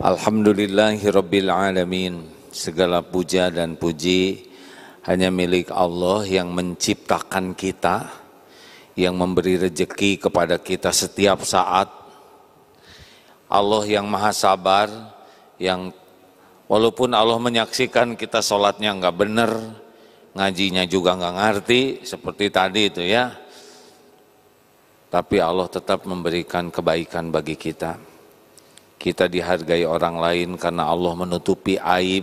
Alhamdulillahirabbil alamin. Segala puja dan puji hanya milik Allah yang menciptakan kita, yang memberi rezeki kepada kita setiap saat. Allah yang maha sabar, yang walaupun Allah menyaksikan kita sholatnya nggak benar, ngajinya juga nggak ngerti, seperti tadi itu ya, tapi Allah tetap memberikan kebaikan bagi kita. Kita dihargai orang lain karena Allah menutupi aib,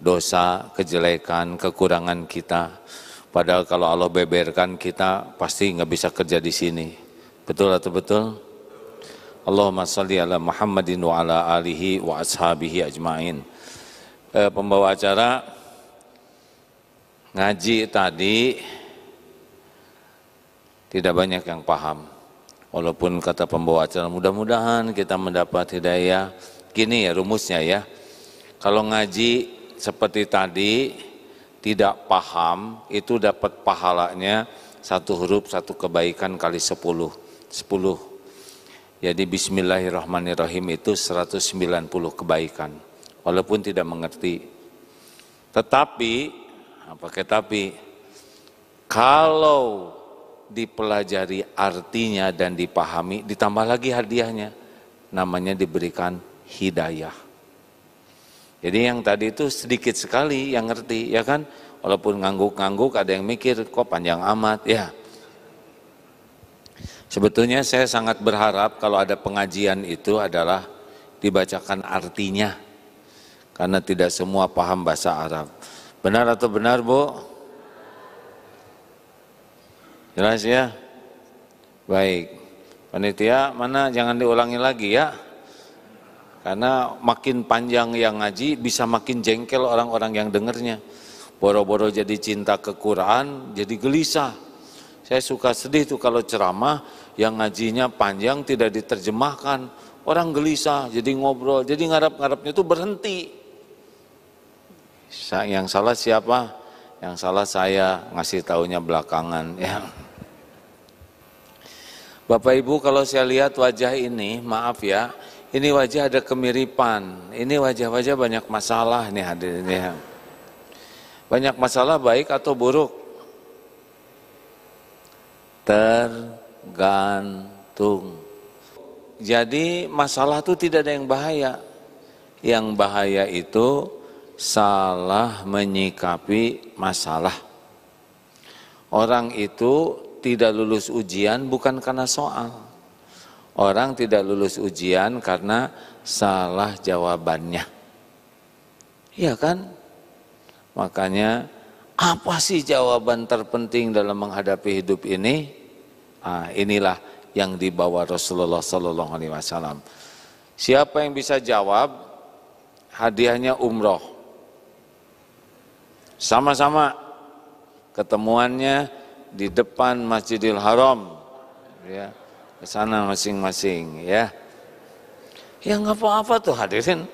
dosa, kejelekan, kekurangan kita. Padahal kalau Allah beberkan kita pasti nggak bisa kerja di sini. Betul atau betul? Allahumma sholli ala Muhammadin wa ala alihi wa ashabihi ajmain. Pembawa acara ngaji tadi tidak banyak yang paham. Walaupun kata pembawa acara mudah-mudahan kita mendapat hidayah. Gini ya rumusnya ya, kalau ngaji seperti tadi tidak paham itu dapat pahalanya satu huruf satu kebaikan kali 10. Jadi bismillahirrahmanirrahim itu 190 kebaikan walaupun tidak mengerti. Tetapi kalau dipelajari artinya dan dipahami, ditambah lagi hadiahnya, namanya diberikan hidayah. Jadi yang tadi itu sedikit sekali yang ngerti, ya kan? Walaupun ngangguk-ngangguk, ada yang mikir, kok panjang amat, ya. Sebetulnya saya sangat berharap kalau ada pengajian itu adalah dibacakan artinya, karena tidak semua paham bahasa Arab. Benar atau benar, Bu? Jelas ya? Baik. Panitia mana jangan diulangi lagi ya. Karena makin panjang yang ngaji bisa makin jengkel orang-orang yang dengernya. Boro-boro jadi cinta ke Quran, jadi gelisah. Saya suka sedih tuh kalau ceramah yang ngajinya panjang tidak diterjemahkan. Orang gelisah, jadi ngobrol, jadi ngarap-ngarapnya tuh berhenti. Yang salah siapa? Yang salah saya, ngasih taunya belakangan ya. Bapak Ibu, kalau saya lihat wajah ini, maaf ya, ini wajah ada kemiripan. Ini wajah-wajah banyak masalah nih hadirin ya. Banyak masalah baik atau buruk? Tergantung. Jadi masalah itu tidak ada yang bahaya. Yang bahaya itu salah menyikapi masalah. Orang itu tidak lulus ujian bukan karena soal. Orang tidak lulus ujian karena salah jawabannya. Iya kan? Makanya apa sih jawaban terpenting dalam menghadapi hidup ini? Inilah yang dibawa Rasulullah SAW. Siapa yang bisa jawab? Hadiahnya umroh. Sama-sama ketemuannya di depan Masjidil Haram, ya, ke sana masing-masing, ya. Ya nggak apa-apa tuh hadirin.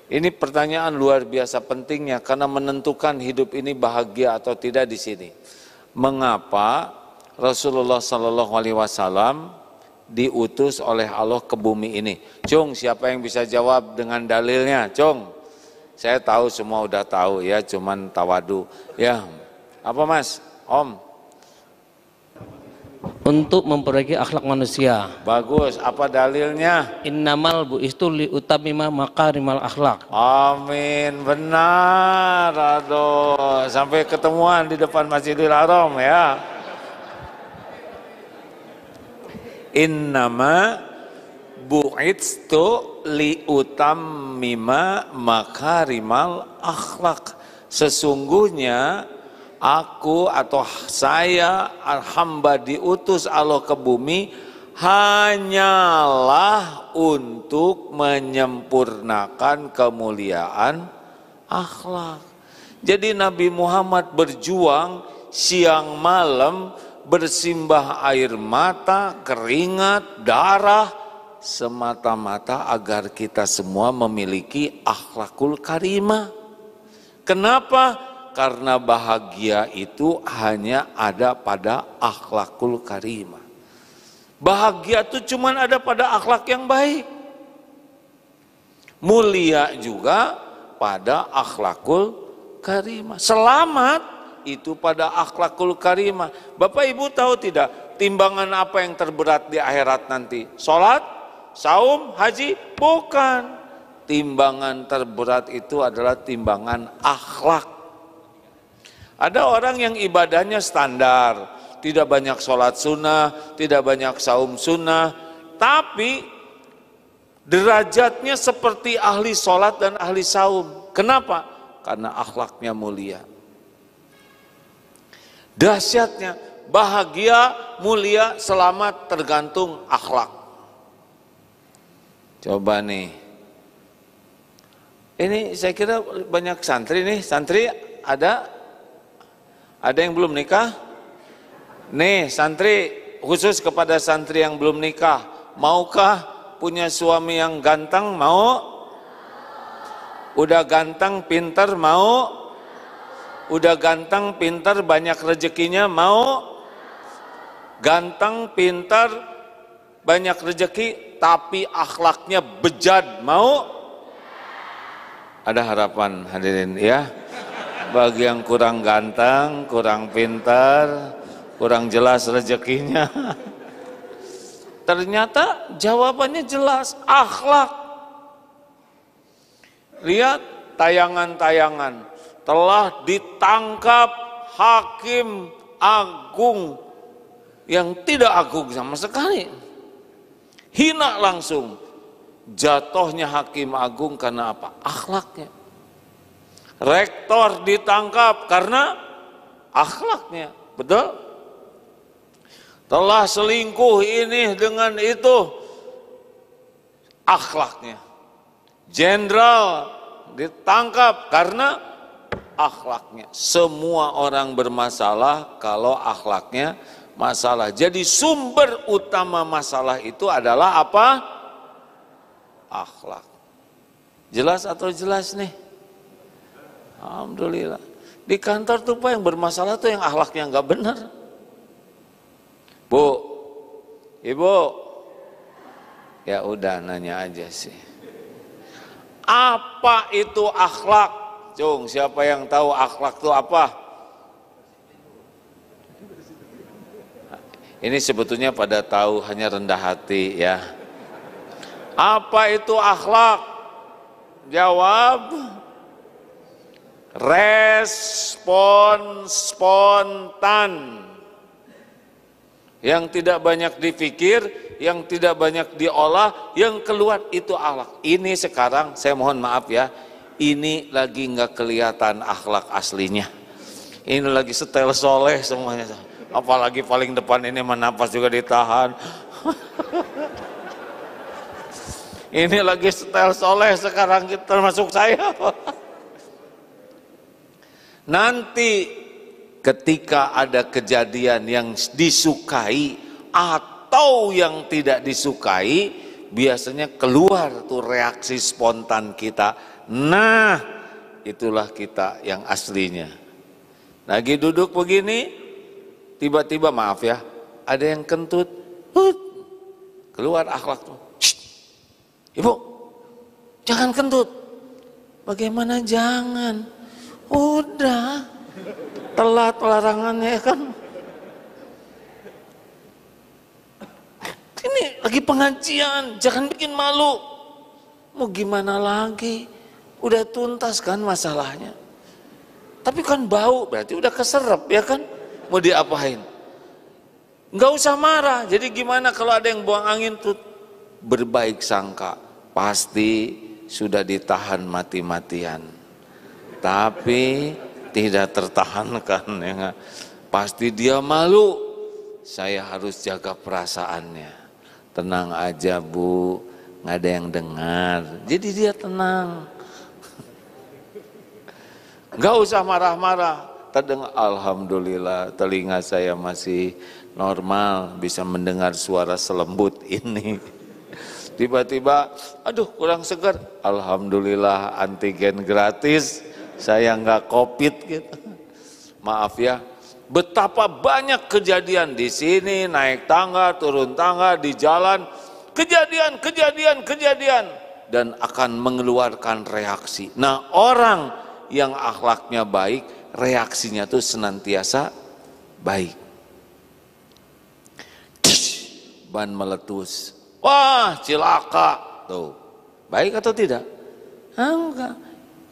Ini pertanyaan luar biasa pentingnya karena menentukan hidup ini bahagia atau tidak di sini. Mengapa Rasulullah SAW diutus oleh Allah ke bumi ini? Cung, siapa yang bisa jawab dengan dalilnya? Cung. Saya tahu semua udah tahu ya, cuman tawadu. Ya, apa Mas? Om? Untuk memperbaiki akhlak manusia. Bagus, apa dalilnya? Innamal bu'istu liutamima makarimal akhlak. Amin, benar. Aduh, sampai ketemuan di depan Masjidil Haram ya. Innama bu'itstu liutammima makarimal akhlak. Sesungguhnya aku atau saya hamba diutus Allah ke bumi hanyalah untuk menyempurnakan kemuliaan akhlak. Jadi Nabi Muhammad berjuang siang malam, bersimbah air mata, keringat, darah, semata-mata agar kita semua memiliki akhlakul karimah. Kenapa? Karena bahagia itu hanya ada pada akhlakul karimah. Bahagia itu cuma ada pada akhlak yang baik. mulia juga pada akhlakul karimah. Selamat itu pada akhlakul karimah. Bapak Ibu tahu tidak timbangan apa yang terberat di akhirat nanti? Salat, saum, haji? Bukan. Timbangan terberat itu adalah timbangan akhlak. Ada orang yang ibadahnya standar, tidak banyak sholat sunnah, tidak banyak saum sunnah, tapi derajatnya seperti ahli sholat dan ahli saum. Kenapa? Karena akhlaknya mulia. Dahsyatnya, bahagia, mulia, selamat tergantung akhlak. Coba nih. Ini saya kira banyak santri nih. Santri ada yang belum nikah? Nih santri, khusus kepada santri yang belum nikah, maukah punya suami yang ganteng? Mau? Udah ganteng, pintar? Mau? Udah ganteng, pintar, banyak rezekinya? Mau? Ganteng, pintar, banyak rezeki, tapi akhlaknya bejat? Mau? Ada harapan hadirin ya. Bagi yang kurang ganteng, kurang pintar, kurang jelas rezekinya. Ternyata jawabannya jelas, akhlak. Lihat tayangan-tayangan, telah ditangkap hakim agung yang tidak agung sama sekali. Hina langsung. Jatuhnya hakim agung karena apa? Akhlaknya. Rektor ditangkap karena akhlaknya. Betul? Telah selingkuh ini dengan itu, akhlaknya. Jenderal ditangkap karena akhlaknya. Semua orang bermasalah kalau akhlaknya masalah. Jadi sumber utama masalah itu adalah apa? Akhlak. Jelas atau jelas nih? Alhamdulillah. Di kantor tuh Pak yang bermasalah tuh yang akhlaknya nggak benar. Bu, Ibu, ya udah nanya aja sih. Apa itu akhlak? Cung, siapa yang tahu akhlak itu apa? Ini sebetulnya pada tahu, hanya rendah hati ya. Apa itu akhlak? Jawab. Respon spontan. Yang tidak banyak dipikir, yang tidak banyak diolah, yang keluar itu akhlak. Ini sekarang saya mohon maaf ya, ini lagi nggak kelihatan akhlak aslinya. Ini lagi setel soleh semuanya. Apalagi paling depan ini menapas juga ditahan. Ini lagi setel soleh sekarang, termasuk saya. Nanti ketika ada kejadian yang disukai atau yang tidak disukai, biasanya keluar tuh reaksi spontan kita. Nah, itulah kita yang aslinya. Lagi duduk begini, tiba-tiba maaf ya, ada yang kentut, keluar akhlak tuh. Ibu, jangan kentut. Bagaimana jangan? Udah, telat larangannya kan. Ini lagi pengajian, jangan bikin malu. Mau gimana lagi? Udah tuntas kan masalahnya. Tapi kan bau, berarti udah keserap ya kan? Mau diapain? Nggak usah marah. Jadi gimana kalau ada yang buang angin tuh? Berbaik sangka, pasti sudah ditahan mati-matian, tapi tidak tertahankan ya. Pasti dia malu, saya harus jaga perasaannya. Tenang aja Bu, nggak ada yang dengar, jadi dia tenang. Nggak usah marah-marah. Terdengar, alhamdulillah telinga saya masih normal, bisa mendengar suara selembut ini. Tiba-tiba, aduh kurang segar. Alhamdulillah antigen gratis, saya nggak COVID gitu. Maaf ya, betapa banyak kejadian di sini, naik tangga, turun tangga, di jalan, kejadian. dan akan mengeluarkan reaksi. Nah, orang yang akhlaknya baik, reaksinya tuh senantiasa baik. Ban meletus, wah cilaka, tuh baik atau tidak? Enggak.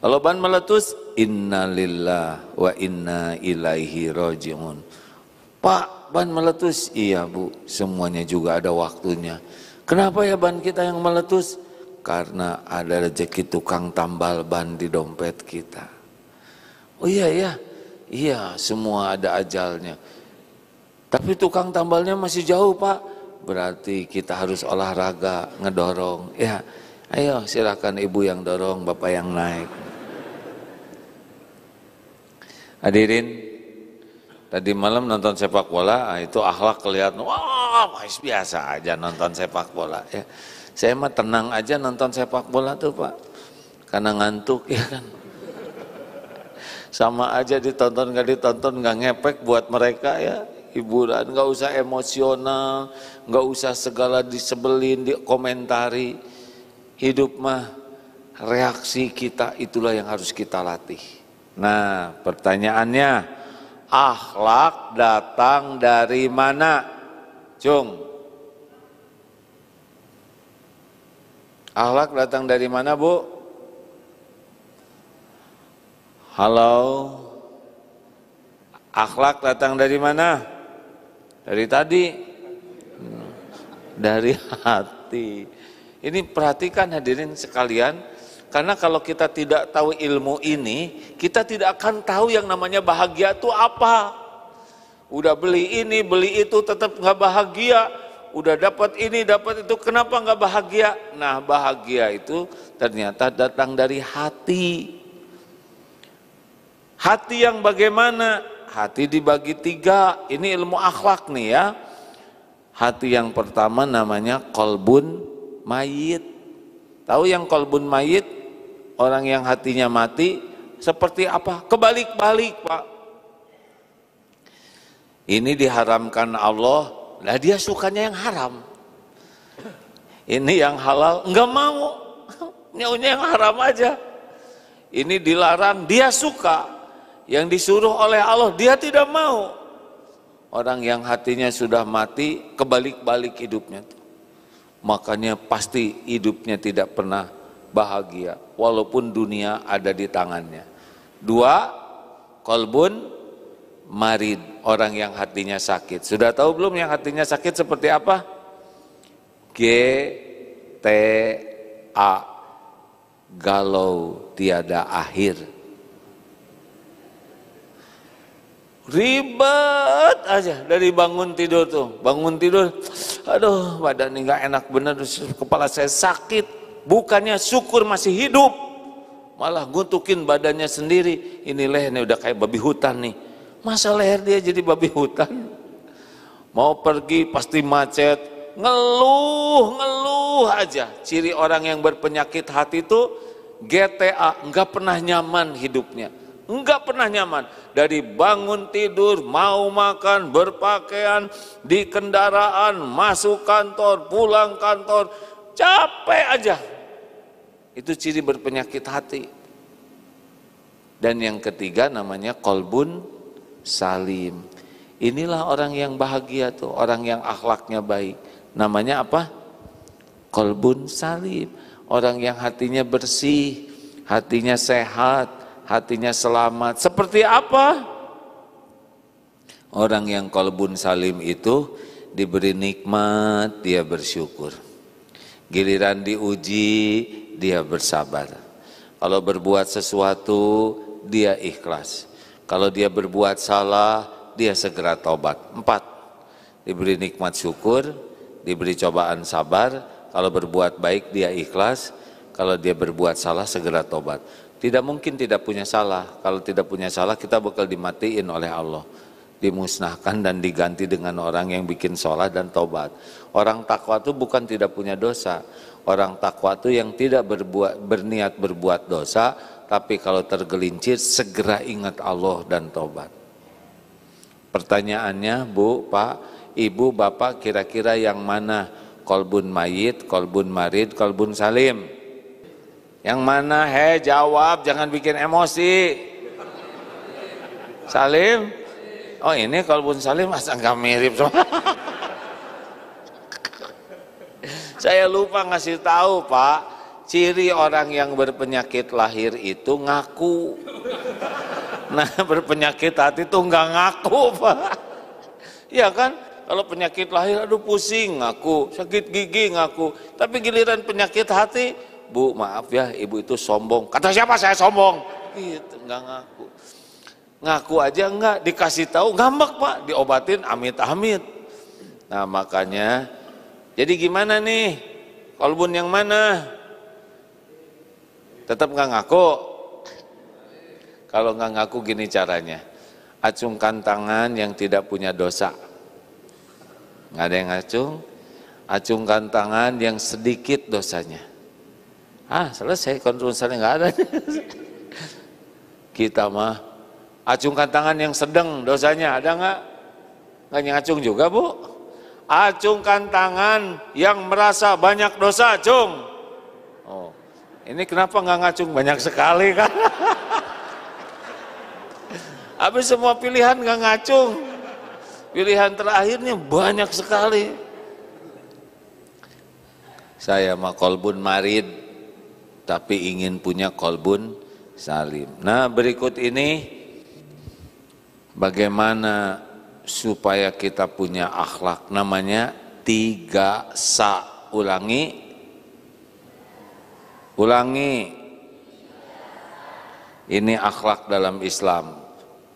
Kalau ban meletus, innalillah wa inna ilaihi rajiun. Pak, ban meletus? Iya Bu, semuanya juga ada waktunya. Kenapa ya ban kita yang meletus? Karena ada rezeki tukang tambal ban di dompet kita. Oh iya ya, iya semua ada ajalnya. Tapi tukang tambalnya masih jauh Pak. Berarti kita harus olahraga, ngedorong. Ya, ayo silakan ibu yang dorong, bapak yang naik. Hadirin, tadi malam nonton sepak bola, itu akhlak kelihatan, wah biasa aja nonton sepak bola. Ya. Saya mah tenang aja nonton sepak bola tuh Pak, karena ngantuk ya kan. Sama aja ditonton gak ditonton, gak ngepek buat mereka ya. Hiburan, gak usah emosional, gak usah segala disebelin, dikomentari. Hidup mah reaksi kita itulah yang harus kita latih. Nah, pertanyaannya, akhlak datang dari mana? Cung. Akhlak datang dari mana, Bu? Halo. Akhlak datang dari mana? Dari tadi. Dari hati. Ini perhatikan hadirin sekalian. Karena kalau kita tidak tahu ilmu ini, kita tidak akan tahu yang namanya bahagia itu apa. Udah beli ini, beli itu tetap nggak bahagia. Udah dapat ini, dapat itu, kenapa nggak bahagia? Nah, bahagia itu ternyata datang dari hati. Hati yang bagaimana? Hati dibagi 3. Ini ilmu akhlak nih ya. Hati yang pertama namanya qalbun mayit. Tahu yang qalbun mayit? Orang yang hatinya mati seperti apa? Kebalik-balik Pak. Ini diharamkan Allah, lah dia sukanya yang haram. Ini yang halal enggak mau, nyaunya yang haram aja. Ini dilarang, dia suka. Yang disuruh oleh Allah, dia tidak mau. Orang yang hatinya sudah mati, kebalik-balik hidupnya. Makanya pasti hidupnya tidak pernah bahagia, walaupun dunia ada di tangannya. 2, qalbun marid, orang yang hatinya sakit. Sudah tahu belum yang hatinya sakit seperti apa? GTA, galau tiada akhir. Ribet aja dari bangun tidur tuh. Bangun tidur, aduh badan ini gak enak bener, kepala saya sakit. Bukannya syukur masih hidup, malah guntukin badannya sendiri. Ini lehernya udah kayak babi hutan nih. Masa leher dia jadi babi hutan? Mau pergi pasti macet, ngeluh aja. Ciri orang yang berpenyakit hati itu GTA, enggak pernah nyaman hidupnya. Enggak pernah nyaman. Dari bangun tidur, mau makan, berpakaian, di kendaraan, masuk kantor, pulang kantor, capek aja. Itu ciri berpenyakit hati. Dan yang ketiga namanya qalbun salim. Inilah orang yang bahagia tuh, orang yang akhlaknya baik. Namanya apa? Qalbun salim. Orang yang hatinya bersih, hatinya sehat, hatinya selamat. Seperti apa? Orang yang qalbun salim itu diberi nikmat, dia bersyukur. Giliran diuji, dia bersabar. Kalau berbuat sesuatu, dia ikhlas. Kalau dia berbuat salah, dia segera tobat. 4, diberi nikmat syukur, diberi cobaan sabar. Kalau berbuat baik, dia ikhlas. Kalau dia berbuat salah, segera tobat. Tidak mungkin tidak punya salah. Kalau tidak punya salah, kita bakal dimatiin oleh Allah, dimusnahkan dan diganti dengan orang yang bikin sholat dan tobat. Orang takwa itu bukan tidak punya dosa. Orang takwa itu yang tidak berniat berbuat dosa, tapi kalau tergelincir segera ingat Allah dan tobat. Pertanyaannya, Bu, Pak, Ibu, Bapak, kira-kira yang mana? Qalbun mayit, qalbun marid, qalbun salim? Yang mana? Jawab, jangan bikin emosi. Salim? Oh ini Kolbun Salim masa nggak mirip sama. Saya lupa ngasih tahu Pak, ciri orang yang berpenyakit lahir itu ngaku. Nah berpenyakit hati itu nggak ngaku Pak. Iya kan? Kalau penyakit lahir, aduh pusing ngaku, sakit gigi ngaku. Tapi giliran penyakit hati, Bu maaf ya ibu itu sombong. Kata siapa saya sombong? Gitu, nggak ngaku. Ngaku aja enggak, dikasih tahu ngambek Pak, diobatin amit-amit. Nah makanya, jadi gimana nih? Kolbun yang mana? Tetap nggak ngaku? Kalau nggak ngaku gini caranya, acungkan tangan yang tidak punya dosa. Nggak ada yang ngacung, acungkan tangan yang sedikit dosanya. Selesai, kontrolnya nggak ada. Kita mah acungkan tangan yang sedang dosanya, ada nggak? Nggak ngacung juga Bu. Acungkan tangan yang merasa banyak dosa, acung. Oh, ini kenapa nggak ngacung? Banyak sekali kan? Habis semua pilihan nggak ngacung. Pilihan terakhirnya banyak sekali. Saya mah kolbun marid, tapi ingin punya kolbun salim. Nah berikut ini bagaimana supaya kita punya akhlak, namanya 3 sa. Ulangi. Ini akhlak dalam Islam.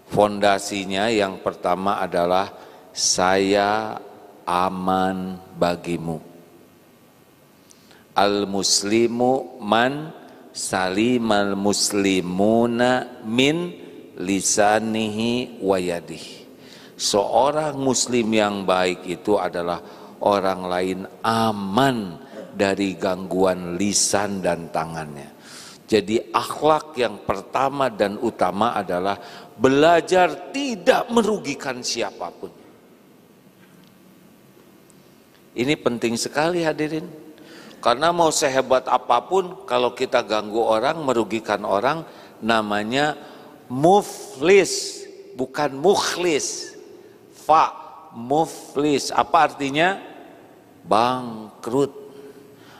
Fondasinya yang pertama adalah saya aman bagimu. Al-muslimu man salimal muslimuna min lisanihi wa yadihi. Seorang muslim yang baik itu adalah orang lain aman dari gangguan lisan dan tangannya. Jadi akhlak yang pertama dan utama adalah belajar tidak merugikan siapapun. Ini penting sekali hadirin. Karena mau sehebat apapun, kalau kita ganggu orang, merugikan orang, namanya muflis, bukan mukhlis. Muflis, apa artinya? Bangkrut.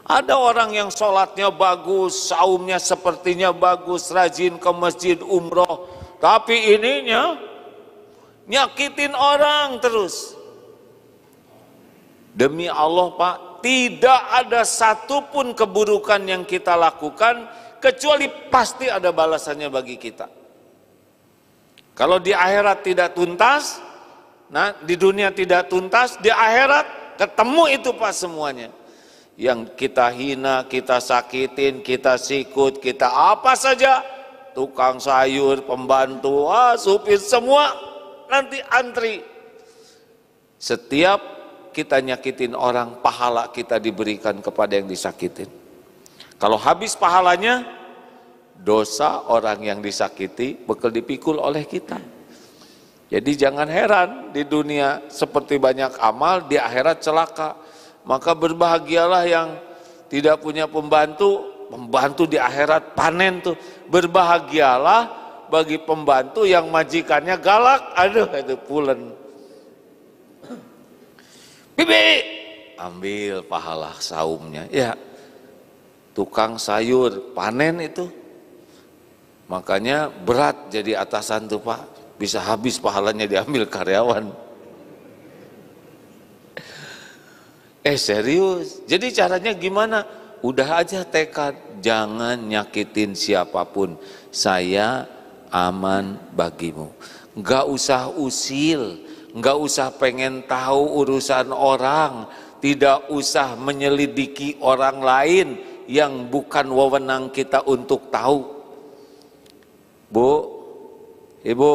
Ada orang yang sholatnya bagus, saumnya sepertinya bagus, rajin ke masjid, umroh, tapi ininya nyakitin orang terus. Demi Allah Pak, tidak ada satupun keburukan yang kita lakukan kecuali pasti ada balasannya bagi kita. Kalau di akhirat tidak tuntas, nah di dunia tidak tuntas, di akhirat ketemu itu Pak semuanya. Yang kita hina, kita sakitin, kita sikut, kita apa saja, tukang sayur, pembantu, supir, semua nanti antri. Setiap kita nyakitin orang, pahala kita diberikan kepada yang disakitin. Kalau habis pahalanya, dosa orang yang disakiti bakal dipikul oleh kita. Jadi jangan heran di dunia seperti banyak amal, di akhirat celaka. Maka berbahagialah yang tidak punya pembantu, pembantu di akhirat panen tuh. Berbahagialah bagi pembantu yang majikannya galak, aduh itu pulen. Bibi, ambil pahala saumnya. Ya, tukang sayur panen itu, makanya berat jadi atasan tuh Pak. Bisa habis pahalanya diambil karyawan. Serius. Jadi caranya gimana? Udah aja tekad, jangan nyakitin siapapun. Saya aman bagimu. Gak usah usil. Nggak usah pengen tahu urusan orang, tidak usah menyelidiki orang lain yang bukan wewenang kita untuk tahu. Bu, Ibu,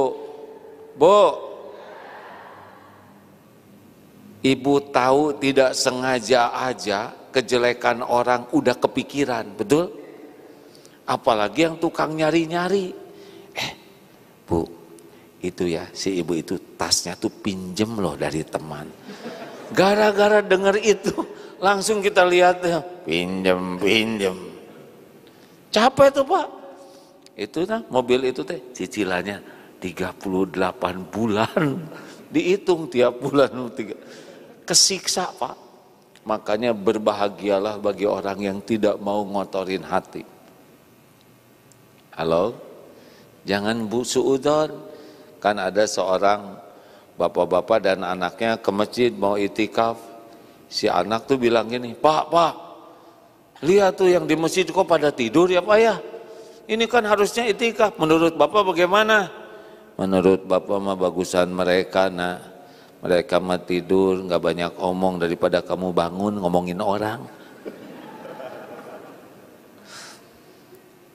Ibu tahu tidak sengaja aja kejelekan orang udah kepikiran, betul? Apalagi yang tukang nyari-nyari. Bu, itu ya si ibu itu tasnya tuh pinjem loh dari teman. Gara-gara denger itu langsung kita lihat pinjem. Capek tuh Pak. Itu nah mobil itu teh cicilannya 38 bulan. Dihitung tiap bulan. Kesiksa Pak. Makanya berbahagialah bagi orang yang tidak mau ngotorin hati. Halo? Jangan suudzon. Kan ada seorang bapak-bapak dan anaknya ke masjid mau itikaf. Si anak tuh bilang gini, Pak, lihat tuh yang di masjid kok pada tidur ya Pak ya. Ini kan harusnya itikaf. Menurut Bapak bagaimana? Menurut Bapak mah bagusan mereka nak. Mereka mah tidur, nggak banyak omong daripada kamu bangun ngomongin orang.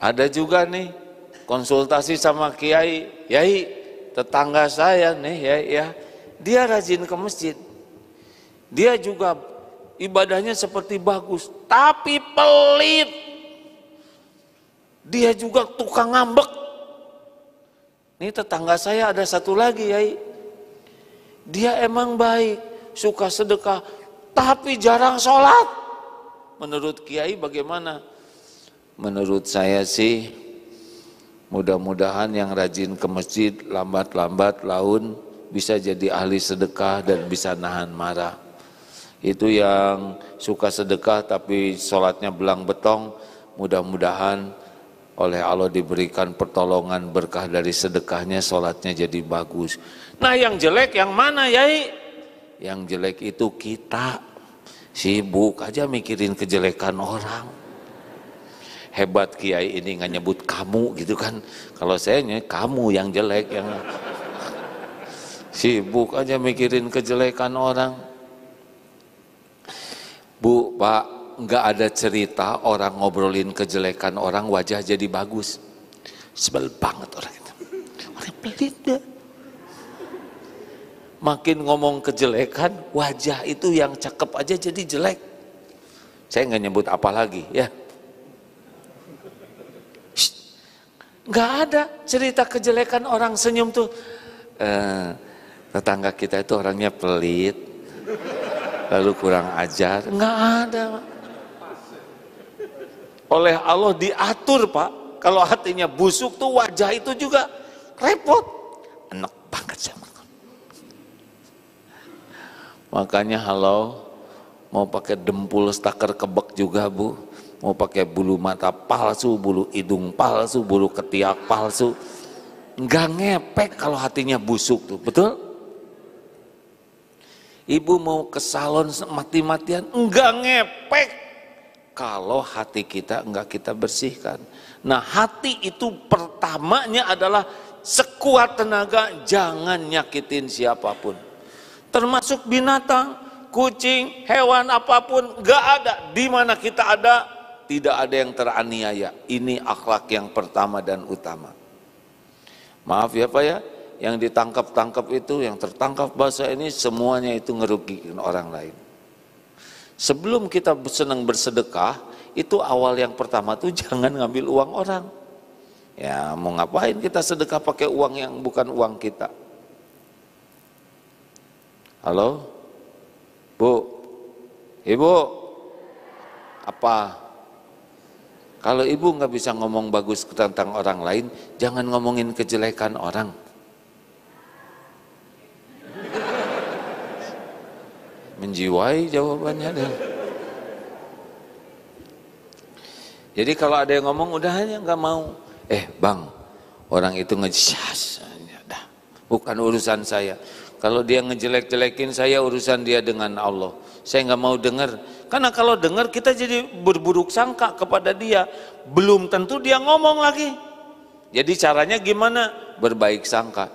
Ada juga nih konsultasi sama kiai, yai tetangga saya nih ya, dia rajin ke masjid. Dia juga ibadahnya seperti bagus, tapi pelit. Dia juga tukang ngambek. Ini tetangga saya ada satu lagi, yai. Dia emang baik, suka sedekah, tapi jarang sholat. Menurut kiai bagaimana? Menurut saya sih, mudah-mudahan yang rajin ke masjid lambat-lambat laun bisa jadi ahli sedekah dan bisa nahan marah. Itu yang suka sedekah tapi sholatnya belang betong, mudah-mudahan oleh Allah diberikan pertolongan berkah dari sedekahnya, sholatnya jadi bagus. Nah yang jelek yang mana yai? Yang jelek itu kita, sibuk aja mikirin kejelekan orang. Hebat kiai ini nggak nyebut kamu gitu kan. Kalau saya kamu yang jelek, yang sibuk aja mikirin kejelekan orang. Bu, Pak, nggak ada cerita orang ngobrolin kejelekan orang wajah jadi bagus. Sebel banget orang itu. Orang pelit deh. Makin ngomong kejelekan, wajah itu yang cakep aja jadi jelek. Saya nggak nyebut apa lagi ya. Nggak ada cerita kejelekan orang senyum tuh. Tetangga kita itu orangnya pelit, lalu kurang ajar. Nggak ada. Oleh Allah diatur Pak. Kalau hatinya busuk tuh wajah itu juga repot. Enak banget sama. Makanya halo, mau pakai dempul staker kebek juga Bu, mau pakai bulu mata palsu, bulu hidung palsu, bulu ketiak palsu, nggak ngepek kalau hatinya busuk tuh, betul? Ibu mau ke salon mati-matian, nggak ngepek kalau hati kita nggak kita bersihkan. Nah hati itu pertamanya adalah sekuat tenaga jangan nyakitin siapapun. Termasuk binatang, kucing, hewan apapun, gak ada. Di mana kita ada, tidak ada yang teraniaya. Ini akhlak yang pertama dan utama. Maaf ya Pak ya, yang ditangkap-tangkap itu, yang tertangkap bahasa ini, semuanya itu ngerugikan orang lain. Sebelum kita senang bersedekah, itu awal yang pertama tuh jangan ngambil uang orang. Ya mau ngapain kita sedekah pakai uang yang bukan uang kita. Halo, Bu, Ibu, apa? Kalau Ibu nggak bisa ngomong bagus tentang orang lain, jangan ngomongin kejelekan orang. Menjiwai jawabannya deh. Jadi kalau ada yang ngomong udah hanya nggak mau. Bang, orang itu ngejas, bukan urusan saya. Kalau dia ngejelek-jelekin saya, urusan dia dengan Allah. Saya nggak mau dengar. Karena kalau dengar kita jadi berburuk sangka kepada dia. Belum tentu dia ngomong lagi. Jadi caranya gimana? Berbaik sangka.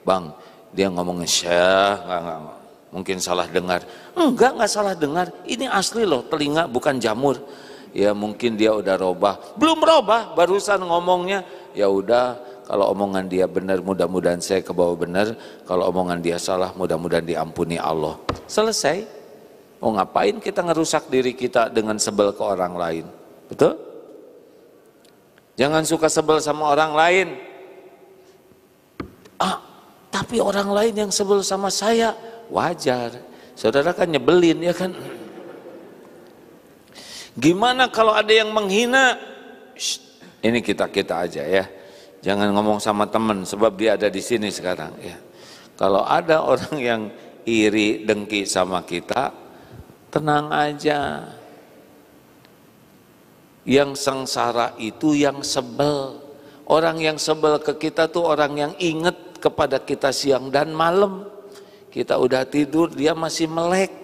Bang, dia ngomongin syah, enggak. Mungkin salah dengar. Enggak salah dengar. Ini asli loh, telinga bukan jamur. Ya mungkin dia udah robah. Belum robah, barusan ngomongnya. Ya udah. Kalau omongan dia benar, mudah-mudahan saya ke bawah benar. Kalau omongan dia salah, mudah-mudahan diampuni Allah. Selesai. Mau ngapain kita ngerusak diri kita dengan sebel ke orang lain? Betul? Jangan suka sebel sama orang lain. Tapi orang lain yang sebel sama saya, wajar. Saudara kan nyebelin ya kan? Gimana kalau ada yang menghina? Ini kita aja ya. Jangan ngomong sama teman sebab dia ada di sini sekarang ya. Kalau ada orang yang iri, dengki sama kita, tenang aja. Yang sengsara itu yang sebel. Orang yang sebel ke kita tuh orang yang inget kepada kita siang dan malam. Kita udah tidur, dia masih melek.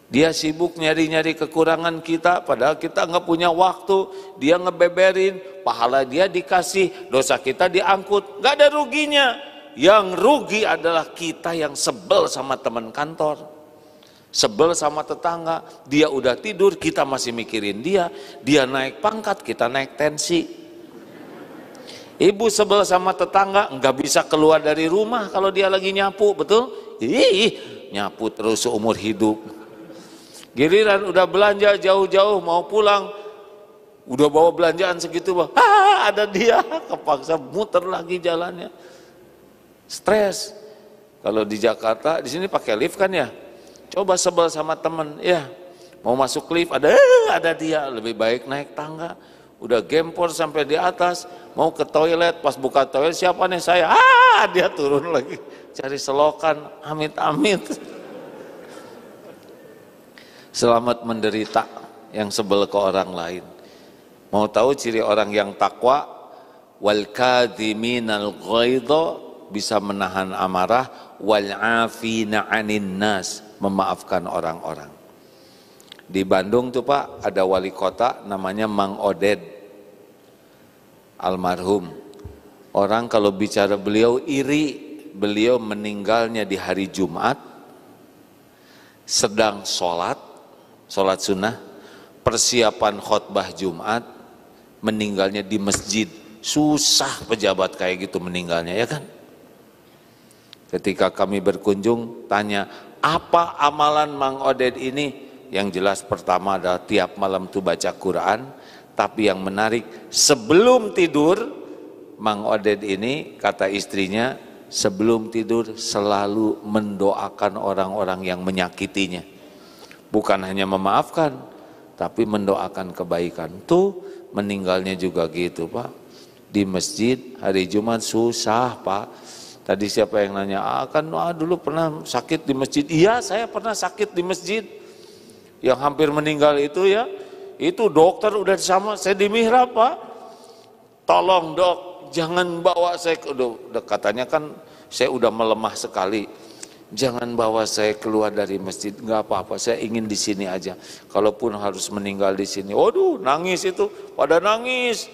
Dia sibuk nyari-nyari kekurangan kita, padahal kita nggak punya waktu. Dia ngebeberin, pahala dia dikasih, dosa kita diangkut, nggak ada ruginya. Yang rugi adalah kita yang sebel sama teman kantor, sebel sama tetangga. Dia udah tidur, kita masih mikirin dia. Dia naik pangkat, kita naik tensi. Ibu sebel sama tetangga, nggak bisa keluar dari rumah kalau dia lagi nyapu, betul? Nyapu terus seumur hidup. Giliran udah belanja jauh-jauh mau pulang, udah bawa belanjaan segitu, ada dia, kepaksa muter lagi jalannya. Stres. Kalau di Jakarta, di sini pakai lift kan ya. Coba sebel sama temen, ya mau masuk lift ada dia, lebih baik naik tangga. Udah gempor sampai di atas, mau ke toilet, pas buka toilet siapa nih saya? Dia turun lagi, cari selokan, amit-amit. Selamat menderita yang sebel ke orang lain. Mau tahu ciri orang yang takwa? Wal kadhiminal ghaidha, bisa menahan amarah, wal afina 'anin nas, memaafkan orang-orang. Di Bandung tuh Pak, ada wali kota namanya Mang Oded, almarhum. Orang kalau bicara beliau iri, beliau meninggalnya di hari Jumat, sedang sholat sunnah, persiapan khutbah Jumat, meninggalnya di masjid. Susah pejabat kayak gitu meninggalnya, ya kan? Ketika kami berkunjung, tanya, apa amalan Mang Oded ini? Yang jelas pertama adalah tiap malam tuh baca Quran. Tapi yang menarik, sebelum tidur, Mang Oded ini, kata istrinya, sebelum tidur selalu mendoakan orang-orang yang menyakitinya. Bukan hanya memaafkan, tapi mendoakan kebaikan. Tuh meninggalnya juga gitu Pak. Di masjid hari Jumat susah Pak. Tadi siapa yang nanya, dulu pernah sakit di masjid. Iya, saya pernah sakit di masjid. Yang hampir meninggal itu ya, itu dokter udah sama saya di mihrab Pak. Tolong dok, jangan bawa saya, udah katanya kan saya udah melemah sekali. Jangan bawa saya keluar dari masjid, nggak apa-apa, saya ingin di sini aja. Kalaupun harus meninggal di sini, waduh, nangis itu, pada nangis.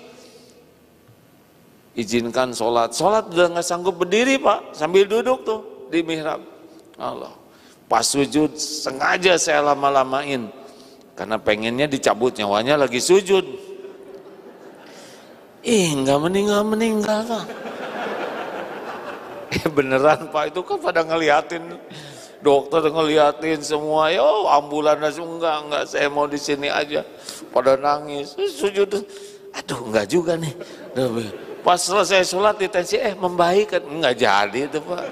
Izinkan sholat udah nggak sanggup berdiri Pak, sambil duduk tuh di mihrab. Allah, pas sujud sengaja saya lama-lamain, karena pengennya dicabut nyawanya lagi sujud. Nggak meninggal Pak. Beneran Pak, itu kan pada ngeliatin, dokter ngeliatin semua, ambulan enggak, saya mau di sini aja. Pada nangis, sujud, aduh enggak juga nih. Pas selesai sholat di tensi, membaik kan, enggak jadi itu Pak.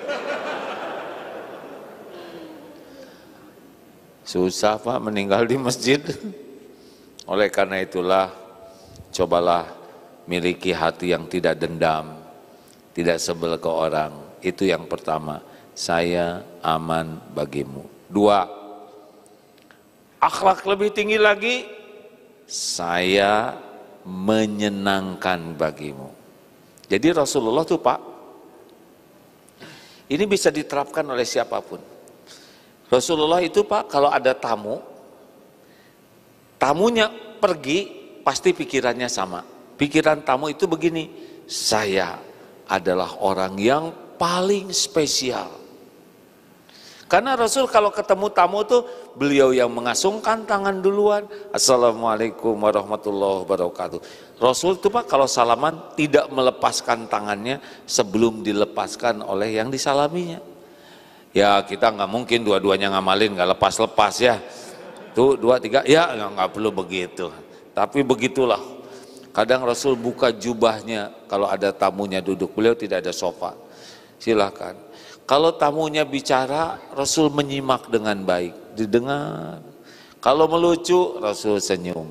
Susah Pak meninggal di masjid. Oleh karena itulah, cobalah miliki hati yang tidak dendam, tidak sebel ke orang. Itu yang pertama, saya aman bagimu. 2, akhlak lebih tinggi lagi, saya menyenangkan bagimu. Jadi Rasulullah tuh Pak, ini bisa diterapkan oleh siapapun. Rasulullah itu Pak, kalau ada tamunya pergi, pasti pikirannya sama. Pikiran tamu itu begini, saya adalah orang yang paling spesial. Karena Rasul kalau ketemu tamu tuh, beliau yang mengasungkan tangan duluan. Assalamualaikum warahmatullahi wabarakatuh. Rasul itu Pak kalau salaman tidak melepaskan tangannya sebelum dilepaskan oleh yang disalaminya. Ya kita nggak mungkin dua-duanya ngamalin nggak lepas-lepas ya. Tuh 2, 3, ya nggak perlu begitu. Tapi begitulah. Kadang Rasul buka jubahnya kalau ada tamunya duduk, beliau tidak ada sofa. Silakan. Kalau tamunya bicara, Rasul menyimak dengan baik, didengar. Kalau melucu, Rasul senyum.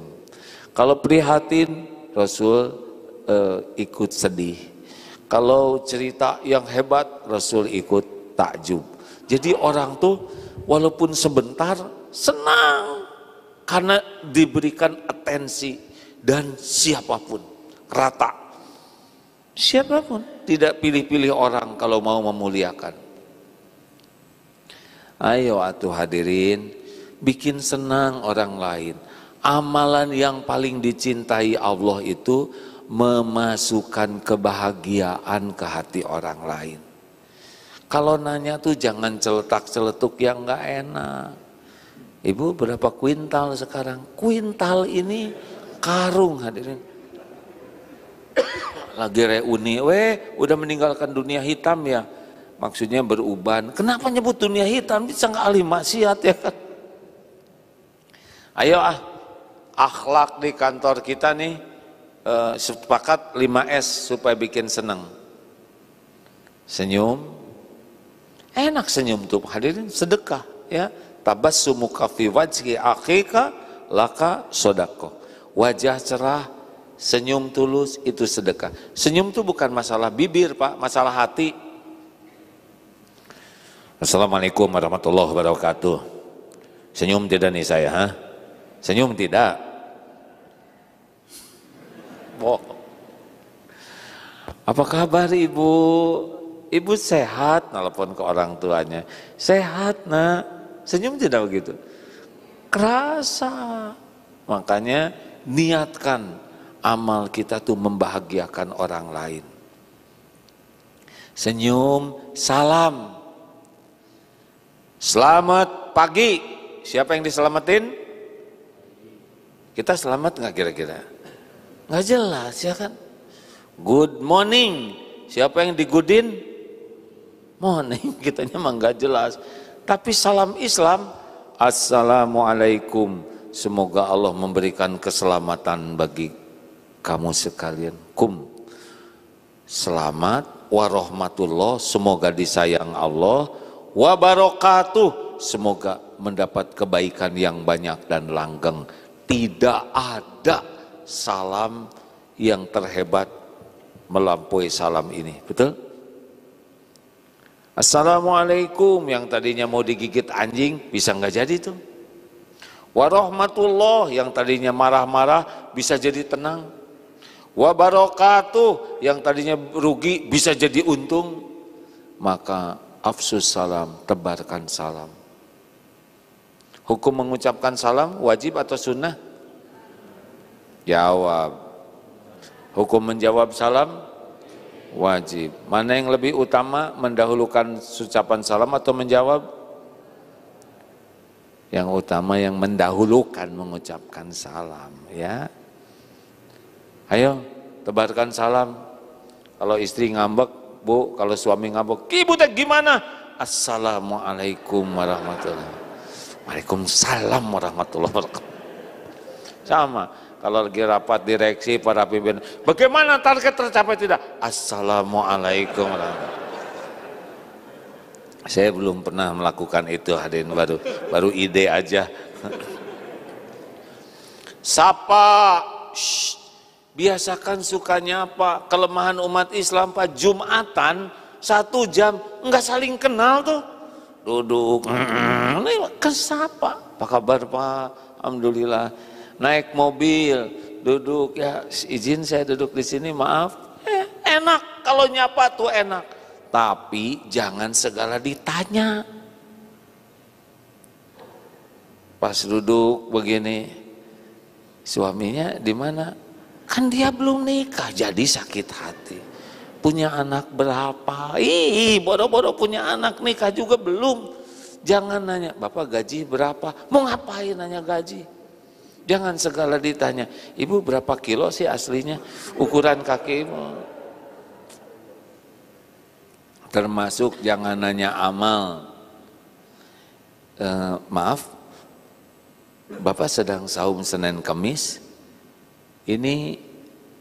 Kalau prihatin, Rasul ikut sedih. Kalau cerita yang hebat, Rasul ikut takjub. Jadi orang tuh walaupun sebentar senang karena diberikan atensi, dan siapapun, rata. Siapapun, tidak pilih-pilih orang kalau mau memuliakan. Ayo atuh hadirin, bikin senang orang lain. Amalan yang paling dicintai Allah itu memasukkan kebahagiaan ke hati orang lain. Kalau nanya tuh jangan celetak-celetuk yang gak enak. Ibu berapa kuintal sekarang? Kuintal ini karung hadirin. Lagi reuni, udah meninggalkan dunia hitam ya. Maksudnya beruban. Kenapa nyebut dunia hitam? Bisa nggak ahli maksiat ya kan? Ayo akhlak di kantor kita nih sepakat 5S supaya bikin senang. Senyum, enak senyum tuh hadirin, sedekah ya. Tabassumuka fi wajhi akhika laka sodako. Wajah cerah, senyum tulus itu sedekah. Senyum itu bukan masalah bibir Pak, masalah hati. Assalamualaikum warahmatullahi wabarakatuh. Senyum tidak nih saya, ha? Senyum tidak? Apa kabar ibu? Ibu sehat? Nelpon ke orang tuanya. Sehat nak? Senyum tidak begitu? Kerasa. Makanya niatkan amal kita tuh membahagiakan orang lain. Senyum, salam. Selamat pagi. Siapa yang diselamatin? Kita selamat nggak kira-kira? Nggak jelas ya kan? Good morning. Siapa yang digudin? Morning. Kitanya mah nggak jelas. Tapi salam Islam, Assalamualaikum. Semoga Allah memberikan keselamatan bagi kamu sekalian. Selamat warahmatullah. Semoga disayang Allah. Wabarakatuh, semoga mendapat kebaikan yang banyak dan langgeng. Tidak ada salam yang terhebat melampaui salam ini, betul? Assalamualaikum yang tadinya mau digigit anjing bisa nggak jadi tuh. Warahmatullah yang tadinya marah-marah bisa jadi tenang. Wabarakatuh yang tadinya rugi bisa jadi untung. Maka afsus salam, tebarkan salam. Hukum mengucapkan salam wajib atau sunnah? Jawab. Hukum menjawab salam wajib. Mana yang lebih utama, mendahulukan ucapan salam atau menjawab? Yang utama yang mendahulukan mengucapkan salam ya. Ayo tebarkan salam. Kalau istri ngambek, Bu, kalau suami ngambek, ibu teh gimana? Assalamualaikum warahmatullahi wabarakatuh. Waalaikumsalam warahmatullahi wabarakatuh. Sama, kalau lagi rapat direksi para pimpinan, bagaimana target tercapai tidak? Assalamualaikum warahmatullahi wabarakatuh. Saya belum pernah melakukan itu hadirin, baru ide aja. Sapa, biasakan sukanya apa? Kelemahan umat Islam Pak, Jumatan 1 jam enggak saling kenal tuh. Duduk, kesapa. Apa kabar Pak? Alhamdulillah. Naik mobil, duduk ya, izin saya duduk di sini, maaf. Enak kalau nyapa tuh enak. Tapi jangan segala ditanya. Pas duduk begini, suaminya di mana? Kan dia belum nikah, jadi sakit hati. Punya anak berapa? Bodoh-bodoh punya anak, nikah juga belum. Jangan nanya, Bapak gaji berapa? Mau ngapain nanya gaji? Jangan segala ditanya, Ibu berapa kilo sih aslinya? Ukuran kakimu. Termasuk jangan nanya amal. Maaf, Bapak sedang saum Senin Kamis? Ini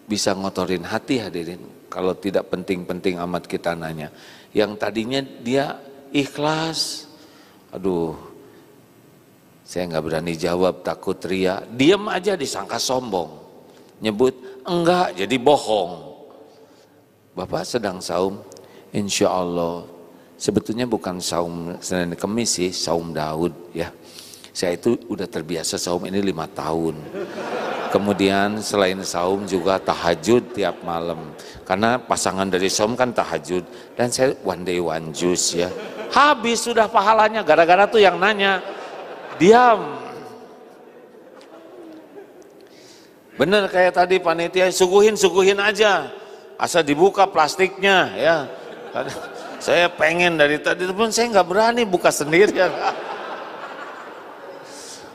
bisa ngotorin hati hadirin. Kalau tidak penting-penting amat kita nanya. Yang tadinya dia ikhlas. Aduh, saya nggak berani jawab, takut ria. Diam aja disangka sombong. nyebut enggak, jadi bohong. Bapak sedang saum, insya Allah. Sebetulnya bukan saum Senin Kemis sih, saum Daud ya. Saya itu udah terbiasa saum ini 5 tahun. Kemudian selain saum juga tahajud tiap malam. Karena pasangan dari saum kan tahajud. Dan saya one day one juice ya. Habis sudah pahalanya, gara-gara tuh yang nanya. Diam. Bener kayak tadi panitia, suguhin aja. Asal dibuka plastiknya ya. Saya pengen dari tadi, pun saya nggak berani buka sendirian.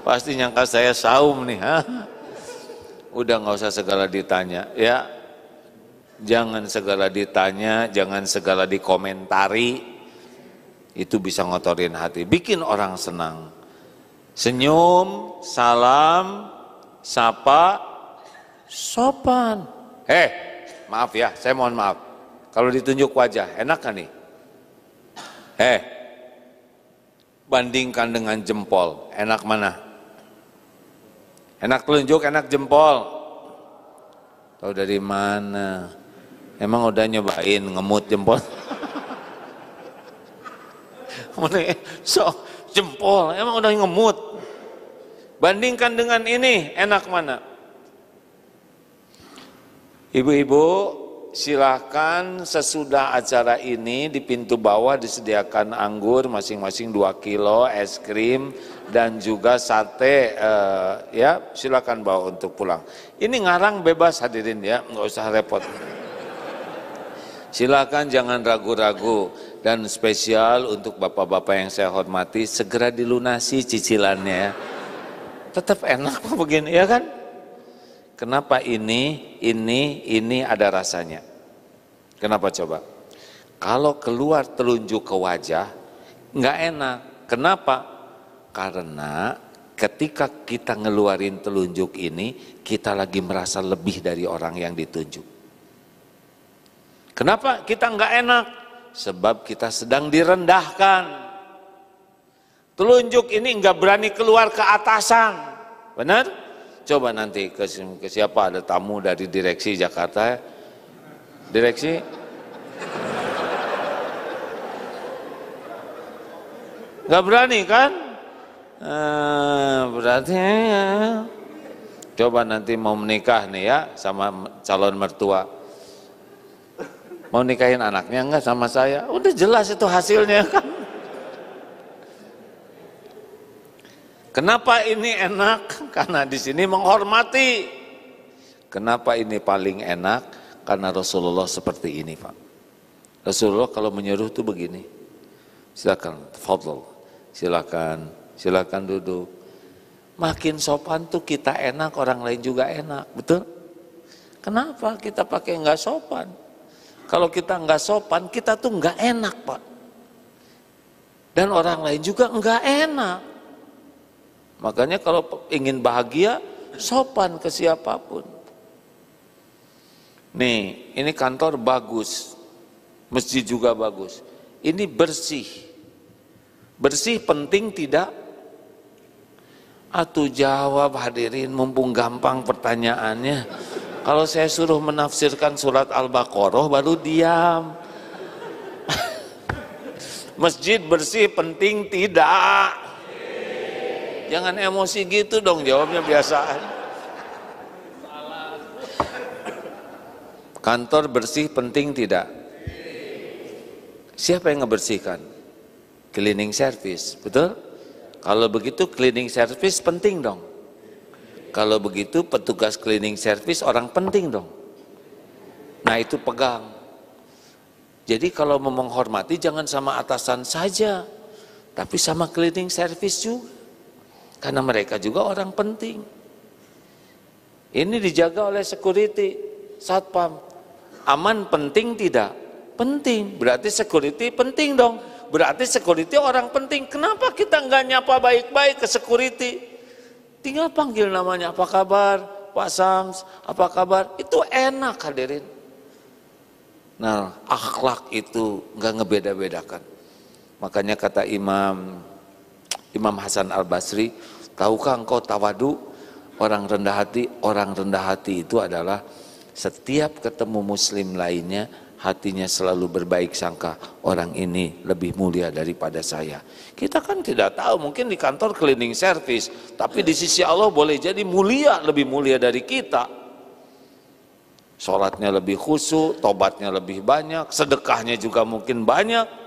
Pasti nyangka saya saum nih. Udah nggak usah segala ditanya ya. Jangan segala ditanya, jangan segala dikomentari. Itu bisa ngotorin hati, bikin orang senang. Senyum, salam, sapa, sopan. Maaf ya, saya mohon maaf. Kalau ditunjuk wajah, enak kan nih? Bandingkan dengan jempol, enak mana? Enak telunjuk, enak jempol. Tahu dari mana? Emang udah nyobain ngemut jempol? Jempol, emang udah ngemut. Bandingkan dengan ini, enak mana? Ibu-ibu, silahkan sesudah acara ini di pintu bawah disediakan anggur masing-masing 2 kilo, es krim dan juga sate ya, silakan bawa untuk pulang. Ini ngarang bebas hadirin ya, nggak usah repot. Silakan jangan ragu-ragu, dan spesial untuk bapak-bapak yang saya hormati, segera dilunasi cicilannya ya. Tetap enak begini ya kan? Kenapa ini ada rasanya? Kenapa coba? Kalau keluar telunjuk ke wajah, nggak enak. Kenapa? Karena ketika kita ngeluarin telunjuk ini, kita lagi merasa lebih dari orang yang ditunjuk. Kenapa kita nggak enak? Sebab kita sedang direndahkan. Telunjuk ini nggak berani keluar ke atasan, benar? Coba nanti ke siapa, ada tamu dari direksi Jakarta, direksi, nggak berani kan? Berarti coba nanti mau menikah nih ya sama calon mertua, mau nikahin anaknya enggak sama saya, udah jelas itu hasilnya kan. Kenapa ini enak? Karena di sini menghormati. Kenapa ini paling enak? Karena Rasulullah seperti ini, Pak. Rasulullah kalau menyuruh tuh begini. Silakan, tafadhol. Silakan duduk. Makin sopan tuh kita enak, orang lain juga enak, betul? Kenapa kita pakai nggak sopan? Kalau kita nggak sopan, kita tuh nggak enak, Pak. Dan orang lain juga nggak enak. Makanya kalau ingin bahagia, sopan ke siapapun. Nih, ini kantor bagus, masjid juga bagus. Ini bersih. Bersih penting tidak? Atuh jawab hadirin, mumpung gampang pertanyaannya. Kalau saya suruh menafsirkan surat Al-Baqarah baru diam. Masjid bersih penting tidak? Jangan emosi gitu dong, jawabnya biasa. Kantor bersih penting tidak? Siapa yang ngebersihkan? Cleaning service, betul? Kalau begitu cleaning service penting dong. Kalau begitu petugas cleaning service orang penting dong. Nah itu pegang. Jadi kalau mau menghormati jangan sama atasan saja, tapi sama cleaning service juga. Karena mereka juga orang penting. Ini dijaga oleh security, satpam. Aman penting tidak? Penting. Berarti security penting dong. Berarti security orang penting. Kenapa kita nggak nyapa baik-baik ke security? Tinggal panggil namanya, apa kabar? Pak Sams, apa kabar? Itu enak hadirin. Nah, akhlak itu nggak ngebeda-bedakan. Makanya kata Imam Hasan Al-Basri, tahukah engkau tawadu? Orang rendah hati itu adalah setiap ketemu muslim lainnya, hatinya selalu berbaik sangka, orang ini lebih mulia daripada saya. Kita kan tidak tahu, mungkin di kantor cleaning service, tapi di sisi Allah boleh jadi mulia, lebih mulia dari kita. Sholatnya lebih khusyuk, tobatnya lebih banyak, sedekahnya juga mungkin banyak.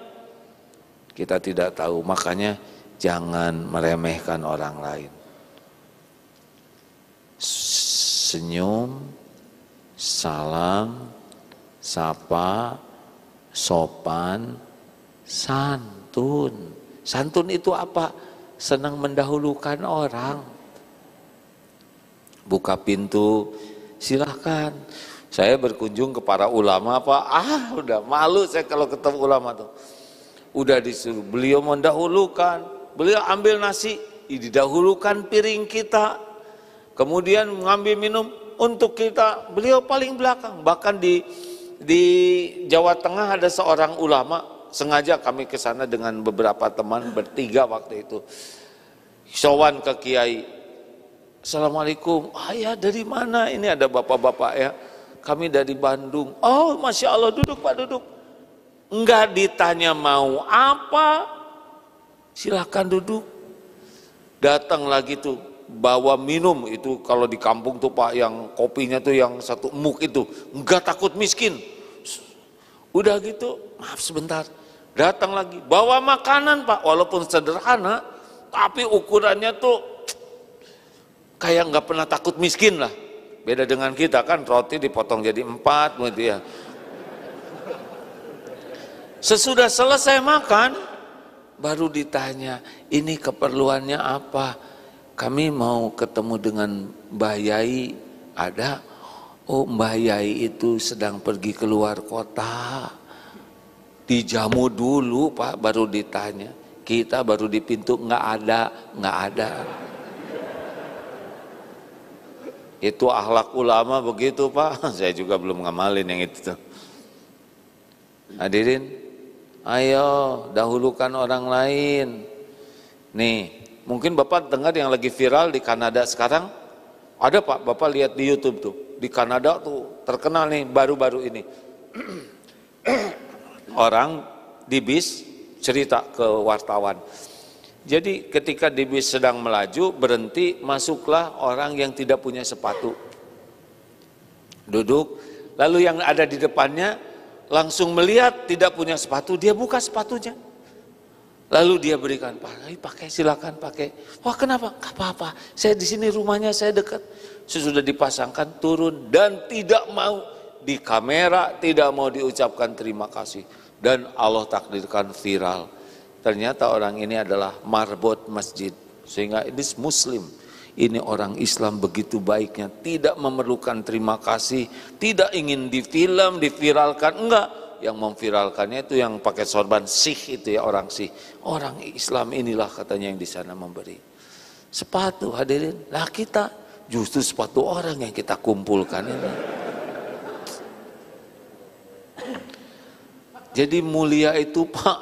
Kita tidak tahu, makanya jangan meremehkan orang lain. Senyum, salam, sapa, sopan, santun. Santun itu apa? Senang mendahulukan orang. Buka pintu, silahkan. Saya berkunjung ke para ulama, Pak. Udah malu saya kalau ketemu ulama tuh. Udah disuruh, beliau mendahulukan. Beliau ambil nasi, didahulukan piring kita. Kemudian mengambil minum untuk kita, beliau paling belakang. Bahkan di Jawa Tengah ada seorang ulama, sengaja kami ke sana dengan beberapa teman bertiga waktu itu. Sowan ke kiai. Assalamualaikum. Ya dari mana? Ini ada bapak-bapak ya. Kami dari Bandung. Oh, Masya Allah, duduk Pak, duduk. Enggak ditanya mau apa, silahkan duduk. Datang lagi tuh, bawa minum itu, kalau di kampung tuh Pak, yang kopinya tuh yang satu muk itu, enggak takut miskin. Udah gitu, maaf sebentar, datang lagi, bawa makanan Pak, walaupun sederhana, tapi ukurannya tuh kayak nggak pernah takut miskin lah. Beda dengan kita kan, roti dipotong jadi 4 gitu ya. Sesudah selesai makan, baru ditanya, ini keperluannya apa? Kami mau ketemu dengan Mbah Yai, ada? Oh, Mbah Yai itu sedang pergi keluar kota. Dijamu dulu Pak, baru ditanya. Kita baru di pintu, nggak ada. Itu akhlak ulama begitu Pak. Saya juga belum ngamalin yang itu tuh. Hadirin, ayo dahulukan orang lain. Nih, mungkin Bapak dengar yang lagi viral di Kanada sekarang. Ada Pak, Bapak lihat di YouTube tuh. Di Kanada tuh terkenal nih baru-baru ini. Orang di bis cerita ke wartawan. Jadi ketika di bis sedang melaju, berhenti, masuklah orang yang tidak punya sepatu. Duduk, lalu yang ada di depannya langsung melihat tidak punya sepatu, dia buka sepatunya. Lalu dia berikan, Pak, pakai, silakan pakai. Wah, kenapa? Gak apa-apa, saya di sini rumahnya, saya dekat. Sesudah dipasangkan, turun dan tidak mau di kamera, tidak mau diucapkan terima kasih. Dan Allah takdirkan viral. Ternyata orang ini adalah marbot masjid. Sehingga ini muslim. Ini orang Islam begitu baiknya, tidak memerlukan terima kasih, tidak ingin difilm, diviralkan, enggak. Yang memviralkannya itu yang pakai sorban Sikh itu ya, orang Sikh. Orang Islam inilah katanya yang di sana memberi. Sepatu hadirin, lah kita justru sepatu orang yang kita kumpulkan ini. Jadi mulia itu Pak,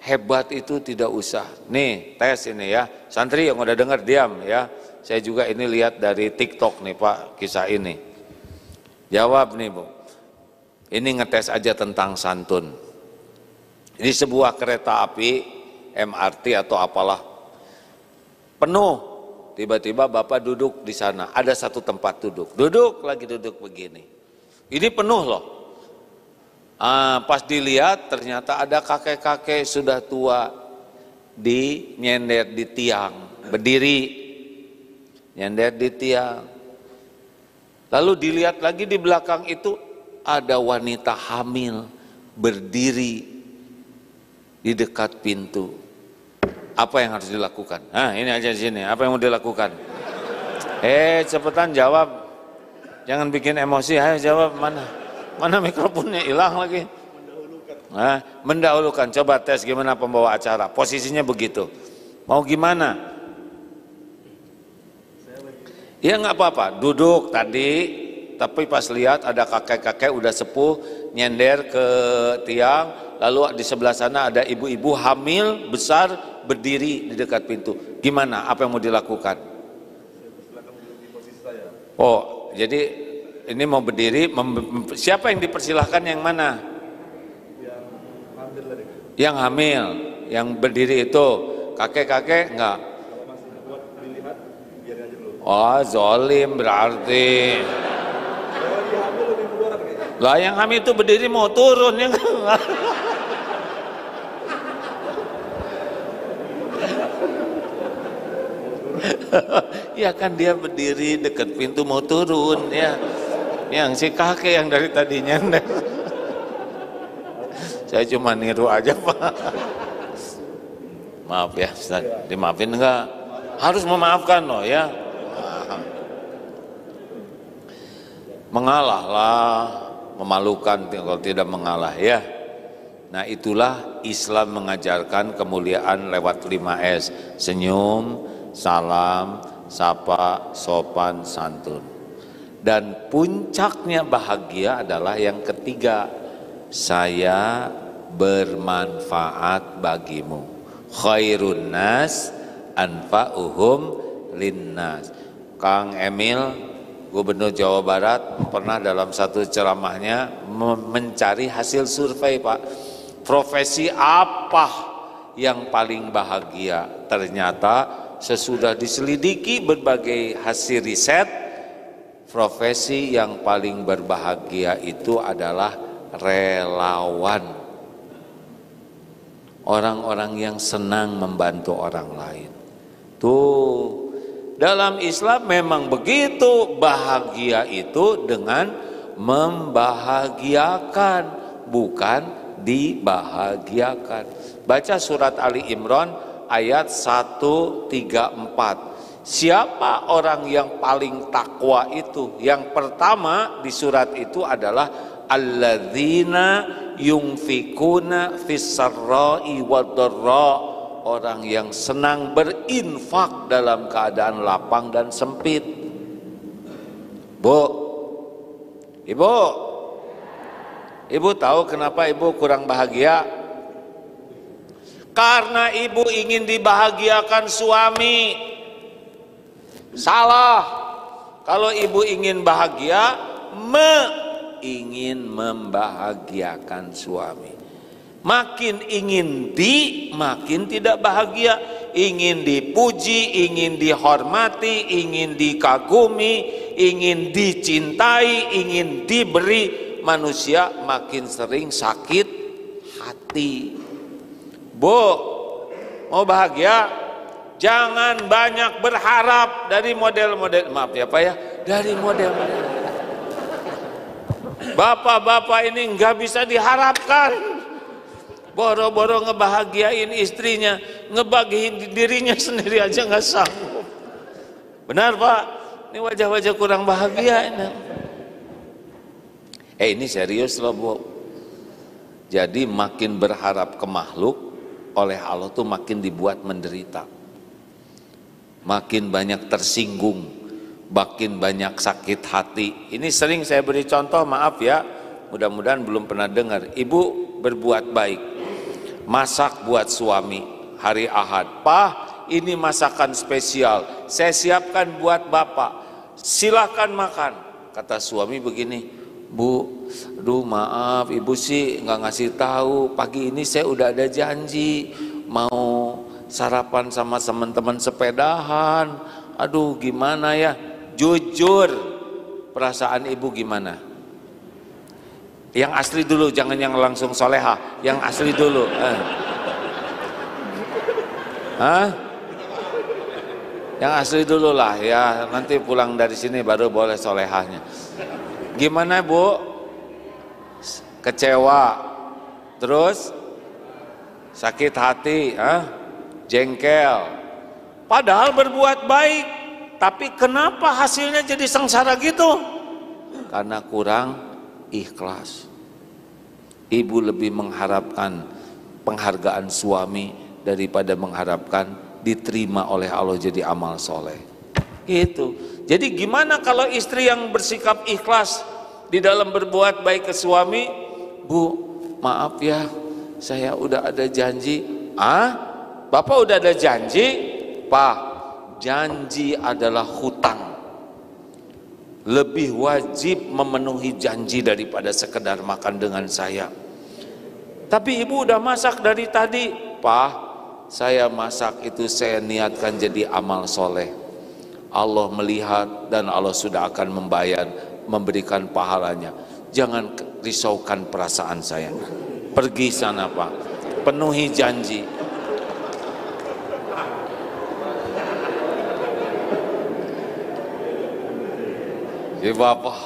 hebat itu tidak usah. Nih tes ini ya, santri yang udah dengar diam ya. Saya juga ini lihat dari TikTok nih Pak, kisah ini. Jawab nih Bu. Ini ngetes aja tentang santun. Di sebuah kereta api, MRT atau apalah, penuh. Tiba-tiba Bapak duduk di sana, ada satu tempat duduk. Duduk lagi duduk begini. Ini penuh loh. Pas dilihat ternyata ada kakek-kakek sudah tua nyender di tiang, berdiri nyender di tiang. Lalu dilihat lagi di belakang itu ada wanita hamil berdiri di dekat pintu. Apa yang harus dilakukan? Ini aja di sini. Apa yang mau dilakukan? Cepetan jawab. Jangan bikin emosi. Ayo jawab, mana mikrofonnya hilang lagi. Mendahulukan. Coba tes gimana pembawa acara. Posisinya begitu. Mau gimana? Ya nggak apa-apa. Duduk tadi. Tapi pas lihat ada kakek-kakek udah sepuh nyender ke tiang, lalu di sebelah sana ada ibu-ibu hamil besar berdiri di dekat pintu. Gimana? Apa yang mau dilakukan? Oh, jadi ini mau berdiri, siapa yang dipersilahkan yang mana? Yang hamil, yang berdiri itu kakek-kakek enggak? Oh, zolim berarti. Lah yang hamil itu berdiri mau turun ya enggak? Ya kan dia berdiri dekat pintu mau turun ya. Yang si kakek yang dari tadinya saya cuma niru aja Pak. Maaf ya Ustaz, dimaafin enggak? Harus memaafkan loh ya. Mengalahlah, memalukan kalau tidak mengalah ya. Nah itulah Islam mengajarkan kemuliaan lewat 5S. Senyum, salam, sapa, sopan, santun. Dan puncaknya bahagia adalah yang ketiga, saya bermanfaat bagimu. Khairun nas anfa'uhum linnas. Kang Emil, Gubernur Jawa Barat, pernah dalam satu ceramahnya mencari hasil survei Pak, profesi apa yang paling bahagia. Ternyata sesudah diselidiki berbagai hasil riset, profesi yang paling berbahagia itu adalah relawan. Orang-orang yang senang membantu orang lain. Tuh, dalam Islam memang begitu, bahagia itu dengan membahagiakan, bukan dibahagiakan. Baca surat Ali Imran ayat 134. Siapa orang yang paling takwa itu? Yang pertama di surat itu adalah alladzina yunfikuna fis-sarra'i wad-dharra, orang yang senang berinfak dalam keadaan lapang dan sempit. Bu, Ibu tahu kenapa Ibu kurang bahagia? Karena Ibu ingin dibahagiakan suami. Salah. Kalau Ibu ingin bahagia, ingin membahagiakan suami. Makin ingin makin tidak bahagia. Ingin dipuji, ingin dihormati, ingin dikagumi, ingin dicintai, ingin diberi. Manusia makin sering sakit hati. Bu, mau bahagia? Jangan banyak berharap dari model-model, maaf ya Pak ya, dari model-model. Bapak-bapak ini nggak bisa diharapkan. Boro-boro ngebahagiain istrinya, ngebahagiain dirinya sendiri aja nggak sanggup. Benar Pak? Ini wajah-wajah kurang bahagia ini. Ini serius loh Bu. Jadi makin berharap ke makhluk, oleh Allah tuh makin dibuat menderita. Makin banyak tersinggung, makin banyak sakit hati. Ini sering saya beri contoh, maaf ya, mudah-mudahan belum pernah dengar. Ibu berbuat baik, masak buat suami hari Ahad. Pak, ini masakan spesial, saya siapkan buat bapak, silahkan makan. Kata suami begini, Bu, aduh maaf, ibu sih nggak ngasih tahu. Pagi ini saya udah ada janji mau sarapan sama teman-teman sepedahan. Aduh gimana ya? Jujur, perasaan ibu gimana? Yang asli dulu, jangan yang langsung soleha. Yang asli dulu. Yang asli dulu lah ya. Nanti pulang dari sini baru boleh solehahnya. Gimana Bu? Kecewa, terus sakit hati, jengkel. Padahal berbuat baik, tapi kenapa hasilnya jadi sengsara gitu? Karena kurang ikhlas. Ibu lebih mengharapkan penghargaan suami daripada mengharapkan diterima oleh Allah jadi amal soleh. Gitu. Jadi gimana kalau istri yang bersikap ikhlas di dalam berbuat baik ke suami? Bu, maaf ya, saya udah ada janji. Bapak udah ada janji? Pak, janji adalah hutang. lebih wajib memenuhi janji daripada sekedar makan dengan saya. Tapi ibu udah masak dari tadi. Pak, saya masak itu saya niatkan jadi amal soleh. Allah melihat dan Allah sudah akan membayar, memberikan pahalanya. Jangan risaukan perasaan saya. Pergi sana Pak, penuhi janji. Jadi Bapak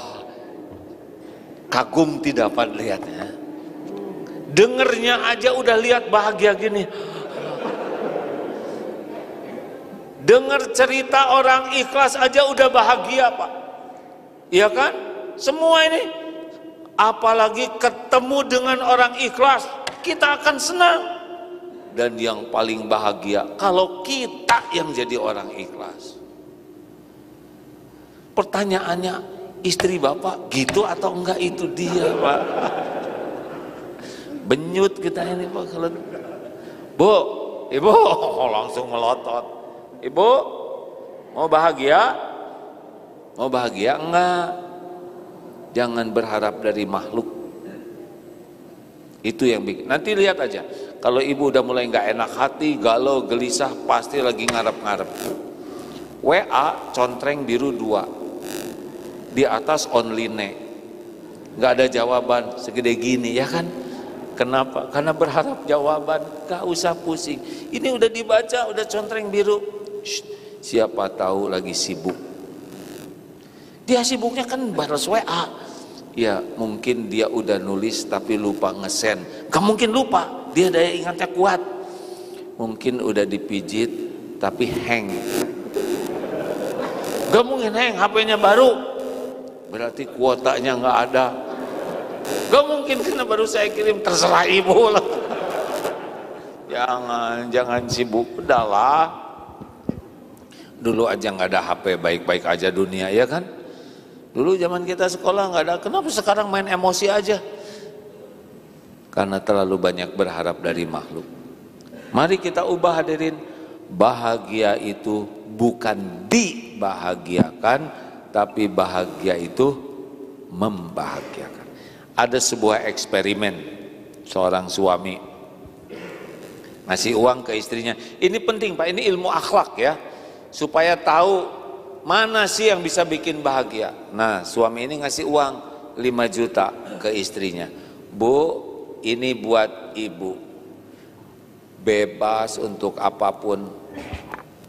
kagum tidak Pak lihatnya. Dengernya aja udah lihat bahagia gini. Dengar cerita orang ikhlas aja udah bahagia Pak. Iya kan? Semua ini. Apalagi ketemu dengan orang ikhlas, kita akan senang. Dan yang paling bahagia kalau kita yang jadi orang ikhlas. Pertanyaannya, istri Bapak gitu atau enggak? Itu dia Pak. Benyut kita ini Pak. Bu, ibu langsung melotot. Ibu mau bahagia? Mau bahagia enggak? Jangan berharap dari makhluk. Itu yang bikin. Nanti lihat aja, kalau ibu udah mulai enggak enak hati, galau, gelisah, pasti lagi ngarep-ngarep. WA contreng biru 2, di atas only ne, nggak ada jawaban segede gini, ya kan? Kenapa? Karena berharap jawaban, gak usah pusing. Ini udah dibaca, udah contreng biru. Shh, siapa tahu lagi sibuk. Dia sibuknya kan balas WA. Ya mungkin dia udah nulis tapi lupa ngesend. Gak mungkin lupa, dia daya ingatnya kuat. Mungkin udah dipijit tapi hang. Gak mungkin hang, HP-nya baru. Berarti kuotanya gak ada. Gak mungkin karena baru saya kirim, terserah ibu lah. Jangan sibuk, udahlah. Dulu aja gak ada HP, baik-baik aja dunia, ya kan? Dulu zaman kita sekolah gak ada, kenapa sekarang main emosi aja? Karena terlalu banyak berharap dari makhluk. Mari kita ubah hadirin. Bahagia itu bukan dibahagiakan, tapi bahagia itu membahagiakan. Ada sebuah eksperimen, seorang suami ngasih uang ke istrinya. Ini penting Pak, ini ilmu akhlak ya, supaya tahu mana sih yang bisa bikin bahagia. Nah, suami ini ngasih uang 5 juta ke istrinya. Bu, ini buat ibu, bebas untuk apapun,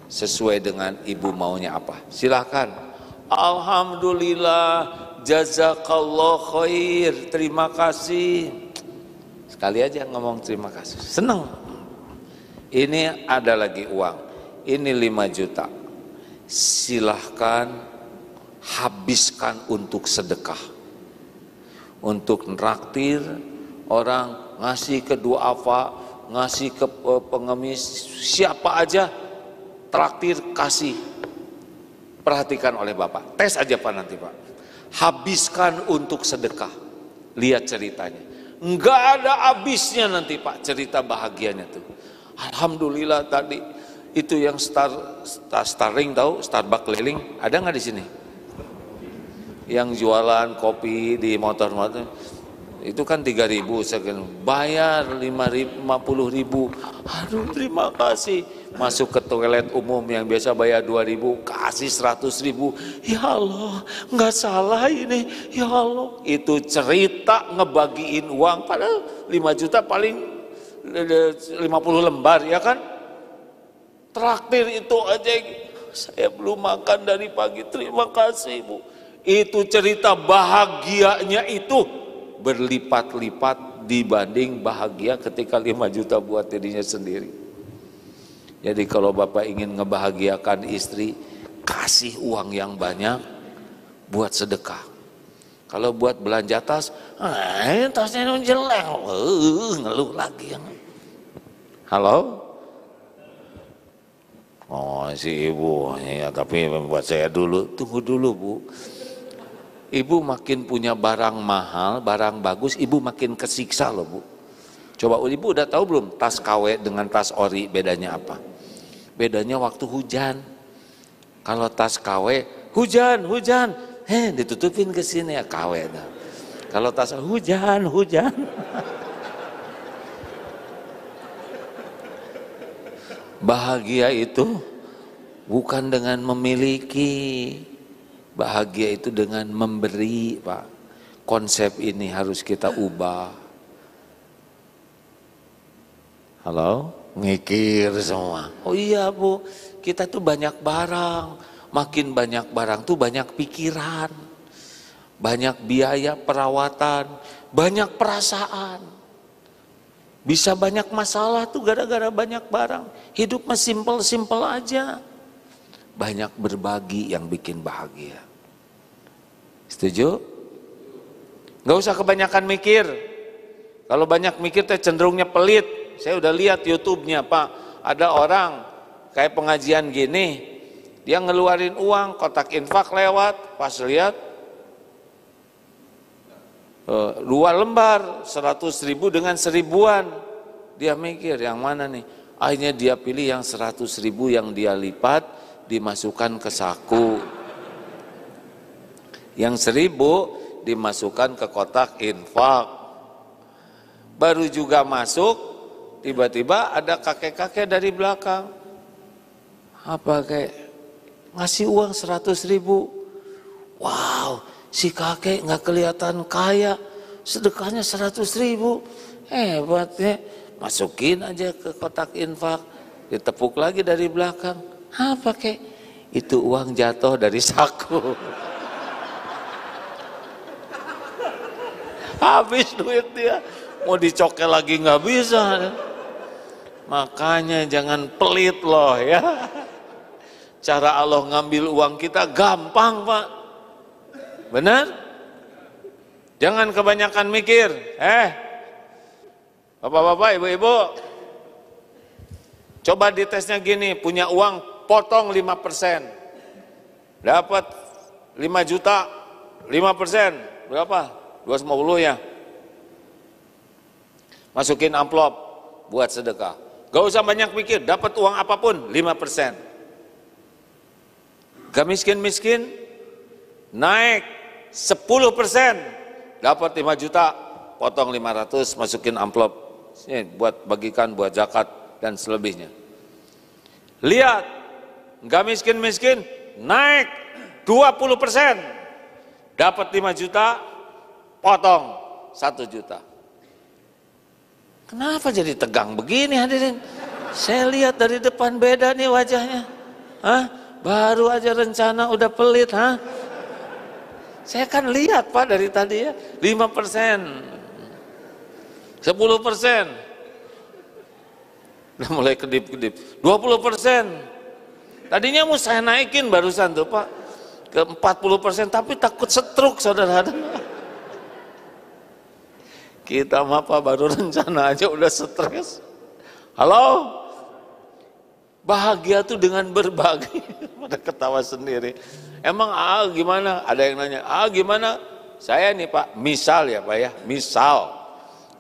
sesuai dengan ibu maunya apa, silahkan. Alhamdulillah, jazakallah khair, terima kasih. Sekali aja ngomong terima kasih, senang. Ini ada lagi uang, ini 5 juta, silahkan habiskan untuk sedekah, untuk nraktir orang, ngasih ke duafa, ngasih ke pengemis, siapa aja, traktir kasih. Perhatikan oleh Bapak, tes aja Pak nanti Pak. Habiskan untuk sedekah. Lihat ceritanya, enggak ada habisnya nanti Pak cerita bahagianya tuh. Alhamdulillah tadi itu yang Starling tahu, Starbucks keliling, ada nggak di sini? Yang jualan kopi di motor-motor itu kan 3.000, bayar 50.000. Aduh terima kasih. Masuk ke toilet umum yang biasa bayar 2.000, kasih 100.000. Ya Allah, nggak salah ini. Ya Allah, itu cerita ngebagiin uang, padahal 5 juta paling 50 lembar, ya kan? Traktir itu aja, saya belum makan dari pagi, terima kasih Bu. Itu cerita bahagianya itu berlipat-lipat dibanding bahagia ketika 5 juta buat dirinya sendiri. Jadi kalau Bapak ingin ngebahagiakan istri, kasih uang yang banyak buat sedekah. Kalau buat belanja tas, tasnya jelek, ngeluh lagi. Halo? Oh si ibu, ya, tapi buat saya dulu, tunggu dulu Bu. Ibu makin punya barang mahal, barang bagus, ibu makin kesiksa loh Bu. Coba ibu udah tahu belum tas KW dengan tas ori bedanya apa? Bedanya waktu hujan. Kalau tas KW, hujan, ditutupin ke sini ya kawe. Kalau tas hujan. Bahagia itu bukan dengan memiliki, bahagia itu dengan memberi, Pak. Konsep ini harus kita ubah. Halo? Ngikir semua. Oh iya Bu, kita tuh banyak barang. Makin banyak barang tuh banyak pikiran. Banyak biaya perawatan. Banyak perasaan. Bisa banyak masalah tuh gara-gara banyak barang. Hidup mah simpel-simpel aja. Banyak berbagi yang bikin bahagia. Setuju? Gak usah kebanyakan mikir. Kalau banyak mikir teh cenderungnya pelit. Saya udah lihat YouTube-nya Pak. Ada orang kayak pengajian gini. Dia ngeluarin uang, kotak infak lewat. Pas lihat 2 lembar 100.000 dengan 1000-an. Dia mikir yang mana nih? Akhirnya dia pilih yang 100.000 yang dia lipat, dimasukkan ke saku. Yang 1000 dimasukkan ke kotak infak. Baru juga masuk, tiba-tiba ada kakek-kakek dari belakang. Apa kayak ngasih uang 100.000. Wow, si kakek nggak kelihatan kaya, sedekahnya 100.000. Hebat ya. Masukin aja ke kotak infak, ditepuk lagi dari belakang. Apa kek? Itu uang jatuh dari saku. Habis duit dia, mau dicokel lagi nggak bisa. Makanya jangan pelit loh ya. Cara Allah ngambil uang kita gampang Pak. Benar? Jangan kebanyakan mikir. Bapak-bapak, ibu-ibu, coba ditesnya gini, punya uang potong 5%. Dapat 5 juta, 5%. Berapa? 250 ya. Masukin amplop buat sedekah. Gak usah banyak mikir, dapat uang apapun 5%. Gak miskin-miskin, naik 10%, dapat 5 juta, potong 500, masukin amplop, ini buat bagikan, buat zakat, dan selebihnya. Lihat, gak miskin-miskin, naik 20%, dapat 5 juta, potong 1 juta. Kenapa jadi tegang begini hadirin? Saya lihat dari depan beda nih wajahnya. Baru aja rencana udah pelit, Saya kan lihat Pak dari tadi ya, 5%, 10%, udah mulai kedip-kedip, 20%. Tadinya mau saya naikin barusan tuh Pak, ke 40%, tapi takut stroke saudara. Kita mah Pak baru rencana aja udah stres. Halo? Bahagia tuh dengan berbagi. Pada ketawa sendiri. Emang gimana? Ada yang nanya, gimana? Saya nih Pak, misal ya Pak ya, misal.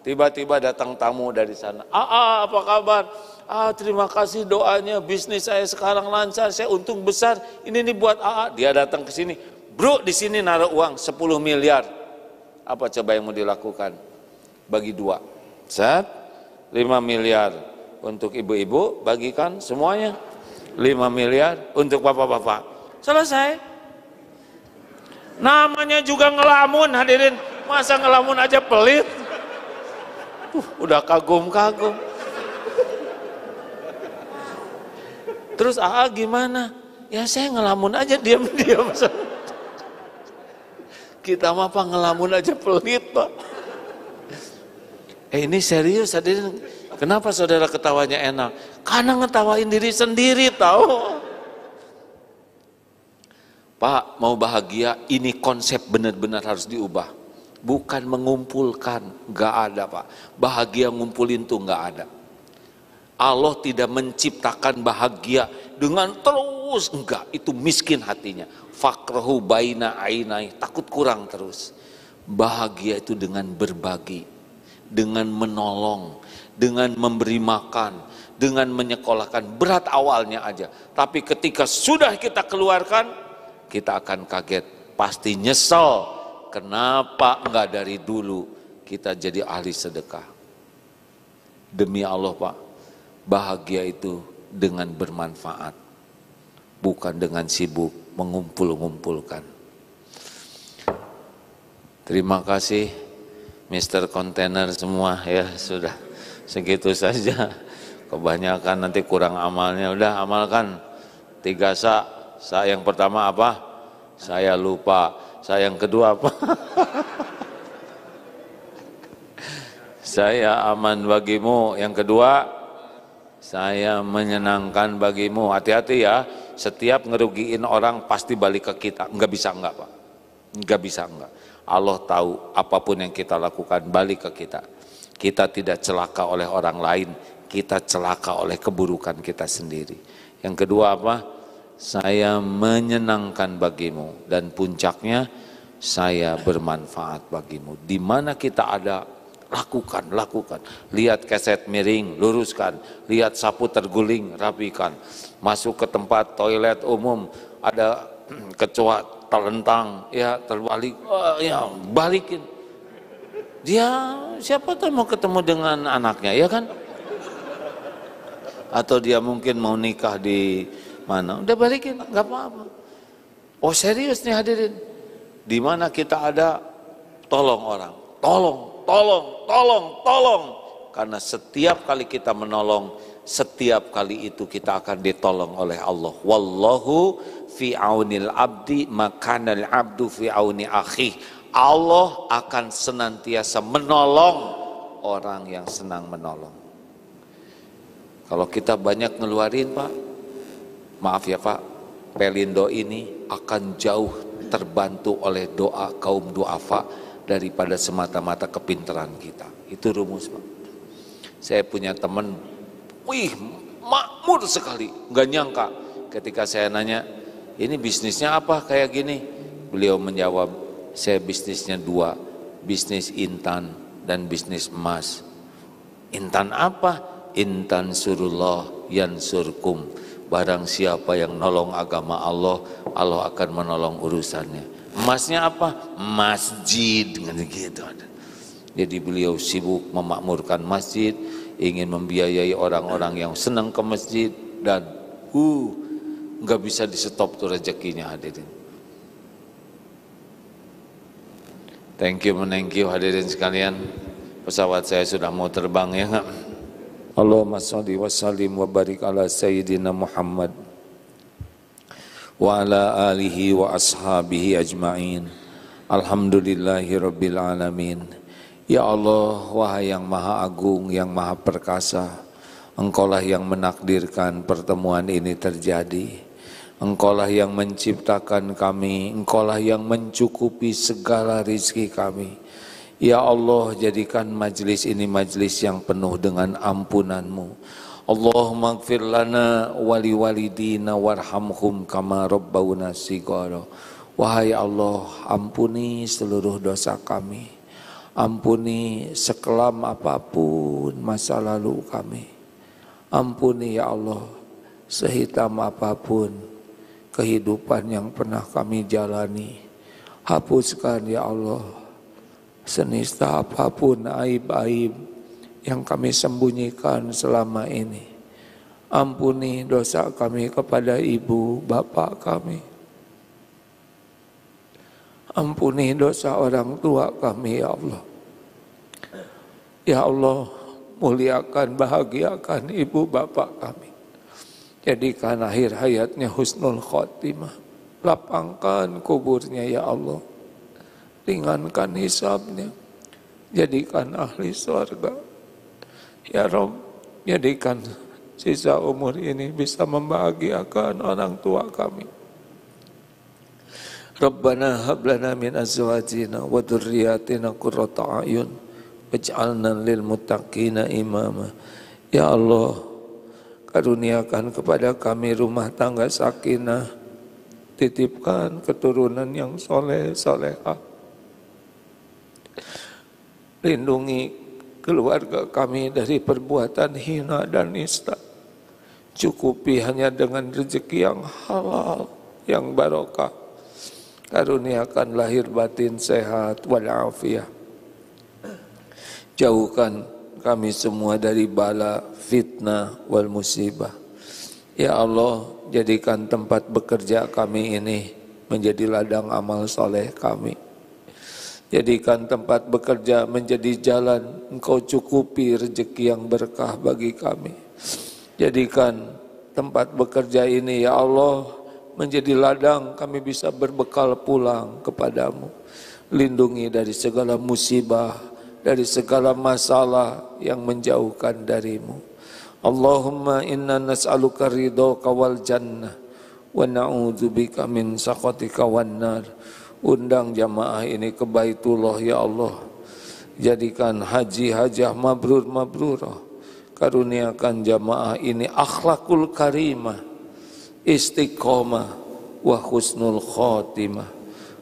Tiba-tiba datang tamu dari sana. Apa kabar? Terima kasih doanya, bisnis saya sekarang lancar, saya untung besar. Ini nih buat Dia datang ke sini. Bro, di sini naruh uang 10 miliar. Apa coba yang mau dilakukan? Bagi 2. Set, 5 miliar. Untuk ibu-ibu bagikan semuanya 5 miliar untuk bapak-bapak. Selesai. Namanya juga ngelamun hadirin. Masa ngelamun aja pelit? Udah kagum-kagum. Terus gimana? Ya saya ngelamun aja diam-diam. Kita mah Pak ngelamun aja pelit Pak. Ini serius hadirin. Kenapa saudara ketawanya enak? Karena ngetawain diri sendiri tahu. Pak, mau bahagia, ini konsep benar-benar harus diubah. Bukan mengumpulkan, nggak ada Pak. Bahagia ngumpulin tuh nggak ada. Allah tidak menciptakan bahagia dengan terus, enggak. Itu miskin hatinya. Fakrahu baina ainai, takut kurang terus. Bahagia itu dengan berbagi, dengan menolong, dengan memberi makan, dengan menyekolahkan. Berat awalnya aja, tapi ketika sudah kita keluarkan, kita akan kaget pasti nyesel kenapa enggak dari dulu kita jadi ahli sedekah. Demi Allah Pak, bahagia itu dengan bermanfaat, bukan dengan sibuk mengumpul-ngumpulkan. Terima kasih Mr. Container semua ya, sudah segitu saja. Kebanyakan nanti kurang amalnya. Udah amalkan 3 sa. Sa yang pertama apa? Saya lupa. Sa yang kedua apa? Saya aman bagimu. Yang kedua, saya menyenangkan bagimu. Hati-hati ya, setiap ngerugiin orang pasti balik ke kita. Enggak bisa enggak Pak. Enggak bisa enggak. Allah tahu apapun yang kita lakukan balik ke kita. Kita tidak celaka oleh orang lain, kita celaka oleh keburukan kita sendiri. Yang kedua apa? Saya menyenangkan bagimu, dan puncaknya saya bermanfaat bagimu. Di mana kita ada, lakukan. Lihat keset miring, luruskan. Lihat sapu terguling, rapikan. Masuk ke tempat toilet umum, ada kecoa terlentang, ya terbalik, ya balikin. Dia siapa tahu mau ketemu dengan anaknya, ya kan? Atau dia mungkin mau nikah di mana, udah balikin, nggak apa-apa. Oh serius nih hadirin, di mana kita ada, tolong orang, tolong. Karena setiap kali kita menolong, setiap kali itu kita akan ditolong oleh Allah. Wallahu fi aunil abdi makanal abdu fi auni akhi. Allah akan senantiasa menolong orang yang senang menolong. Kalau kita banyak ngeluarin Pak, maaf ya Pak, Pelindo ini akan jauh terbantu oleh doa kaum duafa daripada semata-mata kepintaran kita. Itu rumus Pak. Saya punya teman, wih makmur sekali, nggak nyangka ketika saya nanya, ini bisnisnya apa kayak gini? Beliau menjawab, saya bisnisnya 2, bisnis intan dan bisnis emas. Intan apa? Intan surullah yansurkum. Barang siapa yang nolong agama Allah, Allah akan menolong urusannya. Emasnya apa? Masjid, gitu. Jadi beliau sibuk memakmurkan masjid, ingin membiayai orang-orang yang senang ke masjid, dan nggak bisa di stop tuh rezekinya hadirin. Thank you hadirin sekalian. Pesawat saya sudah mau terbang ya nggak? Allahumma sholli wa sallim wa barik ala sayyidina Muhammad wa ala alihi wa ashabihi ajma'in. Alhamdulillahi rabbil alamin. Ya Allah, wahai yang maha agung, yang maha perkasa, Engkaulah yang menakdirkan pertemuan ini terjadi. Engkaulah yang menciptakan kami, Engkaulah yang mencukupi segala rizki kami. Ya Allah, jadikan majlis ini majlis yang penuh dengan ampunan-Mu. Allahumma gfir lana wali walidina warhamhum kama rabbawna shighara. Wahai Allah, ampuni seluruh dosa kami. Ampuni sekelam apapun masa lalu kami. Ampuni ya Allah, sehitam apapun kehidupan yang pernah kami jalani. Hapuskan ya Allah, senista apapun aib-aib yang kami sembunyikan selama ini. Ampuni dosa kami kepada ibu bapak kami. Ampuni dosa orang tua kami ya Allah. Ya Allah, muliakan, bahagiakan ibu bapak kami. Jadikan akhir hayatnya husnul khotimah. Lapangkan kuburnya ya Allah. Ringankan hisabnya. Jadikan ahli surga. Ya Rabb, jadikan sisa umur ini bisa membahagiakan orang tua kami. Rabbana hab lana min azwajina wa dzurriyyatina qurrata a'yun waj'alna lil muttaqina imama. Ya Allah, karuniakan kepada kami rumah tangga sakinah, titipkan keturunan yang soleh solehah. Lindungi keluarga kami dari perbuatan hina dan nista. Cukupi hanya dengan rezeki yang halal, yang barokah. Karuniakan lahir batin sehat walafiat. Jauhkan kami semua dari bala, fitnah, wal musibah. Ya Allah, jadikan tempat bekerja kami ini menjadi ladang amal soleh kami. Jadikan tempat bekerja menjadi jalan Engkau cukupi rezeki yang berkah bagi kami. Jadikan tempat bekerja ini ya Allah menjadi ladang kami bisa berbekal pulang kepadamu. Lindungi dari segala musibah, dari segala masalah yang menjauhkan darimu. Allahumma inna nas'aluka ridhaka wal jannah wa na'udzubika min sakhatika wan nar. Undang jamaah ini ke Baitullah ya Allah. Jadikan haji hajah mabrur mabrurah. Karuniakan jamaah ini akhlakul karimah, istiqomah wa husnul khotimah.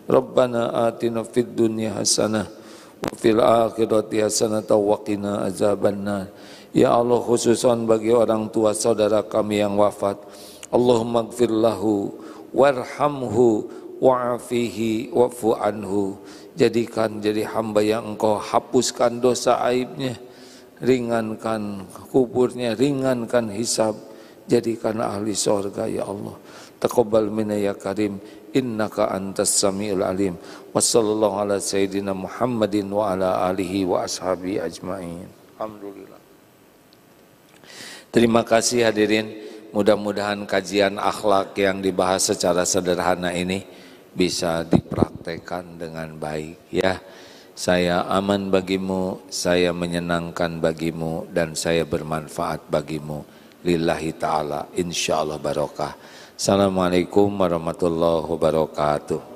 Rabbana atina fid dunya hasanah wa fil akhirati hasanah wa qina azabannar. Ya Allah, khususan bagi orang tua saudara kami yang wafat, Allahumma gfir lahu warhamhu wa'afihi wa'fu anhu. Jadikan jadi hamba yang Engkau hapuskan dosa aibnya, ringankan kuburnya, ringankan hisab, jadikan ahli surga ya Allah. Taqabbal minna ya karim, innaka antas samiul alim. Wassallallahu ala sayyidina Muhammadin wa ala alihi wa ashabihi ajma'in. Alhamdulillah. Terima kasih hadirin, mudah-mudahan kajian akhlak yang dibahas secara sederhana ini bisa dipraktekkan dengan baik ya. Saya aman bagimu, saya menyenangkan bagimu, dan saya bermanfaat bagimu. Lillahi ta'ala, insyaallah barokah. Assalamualaikum warahmatullahi wabarakatuh.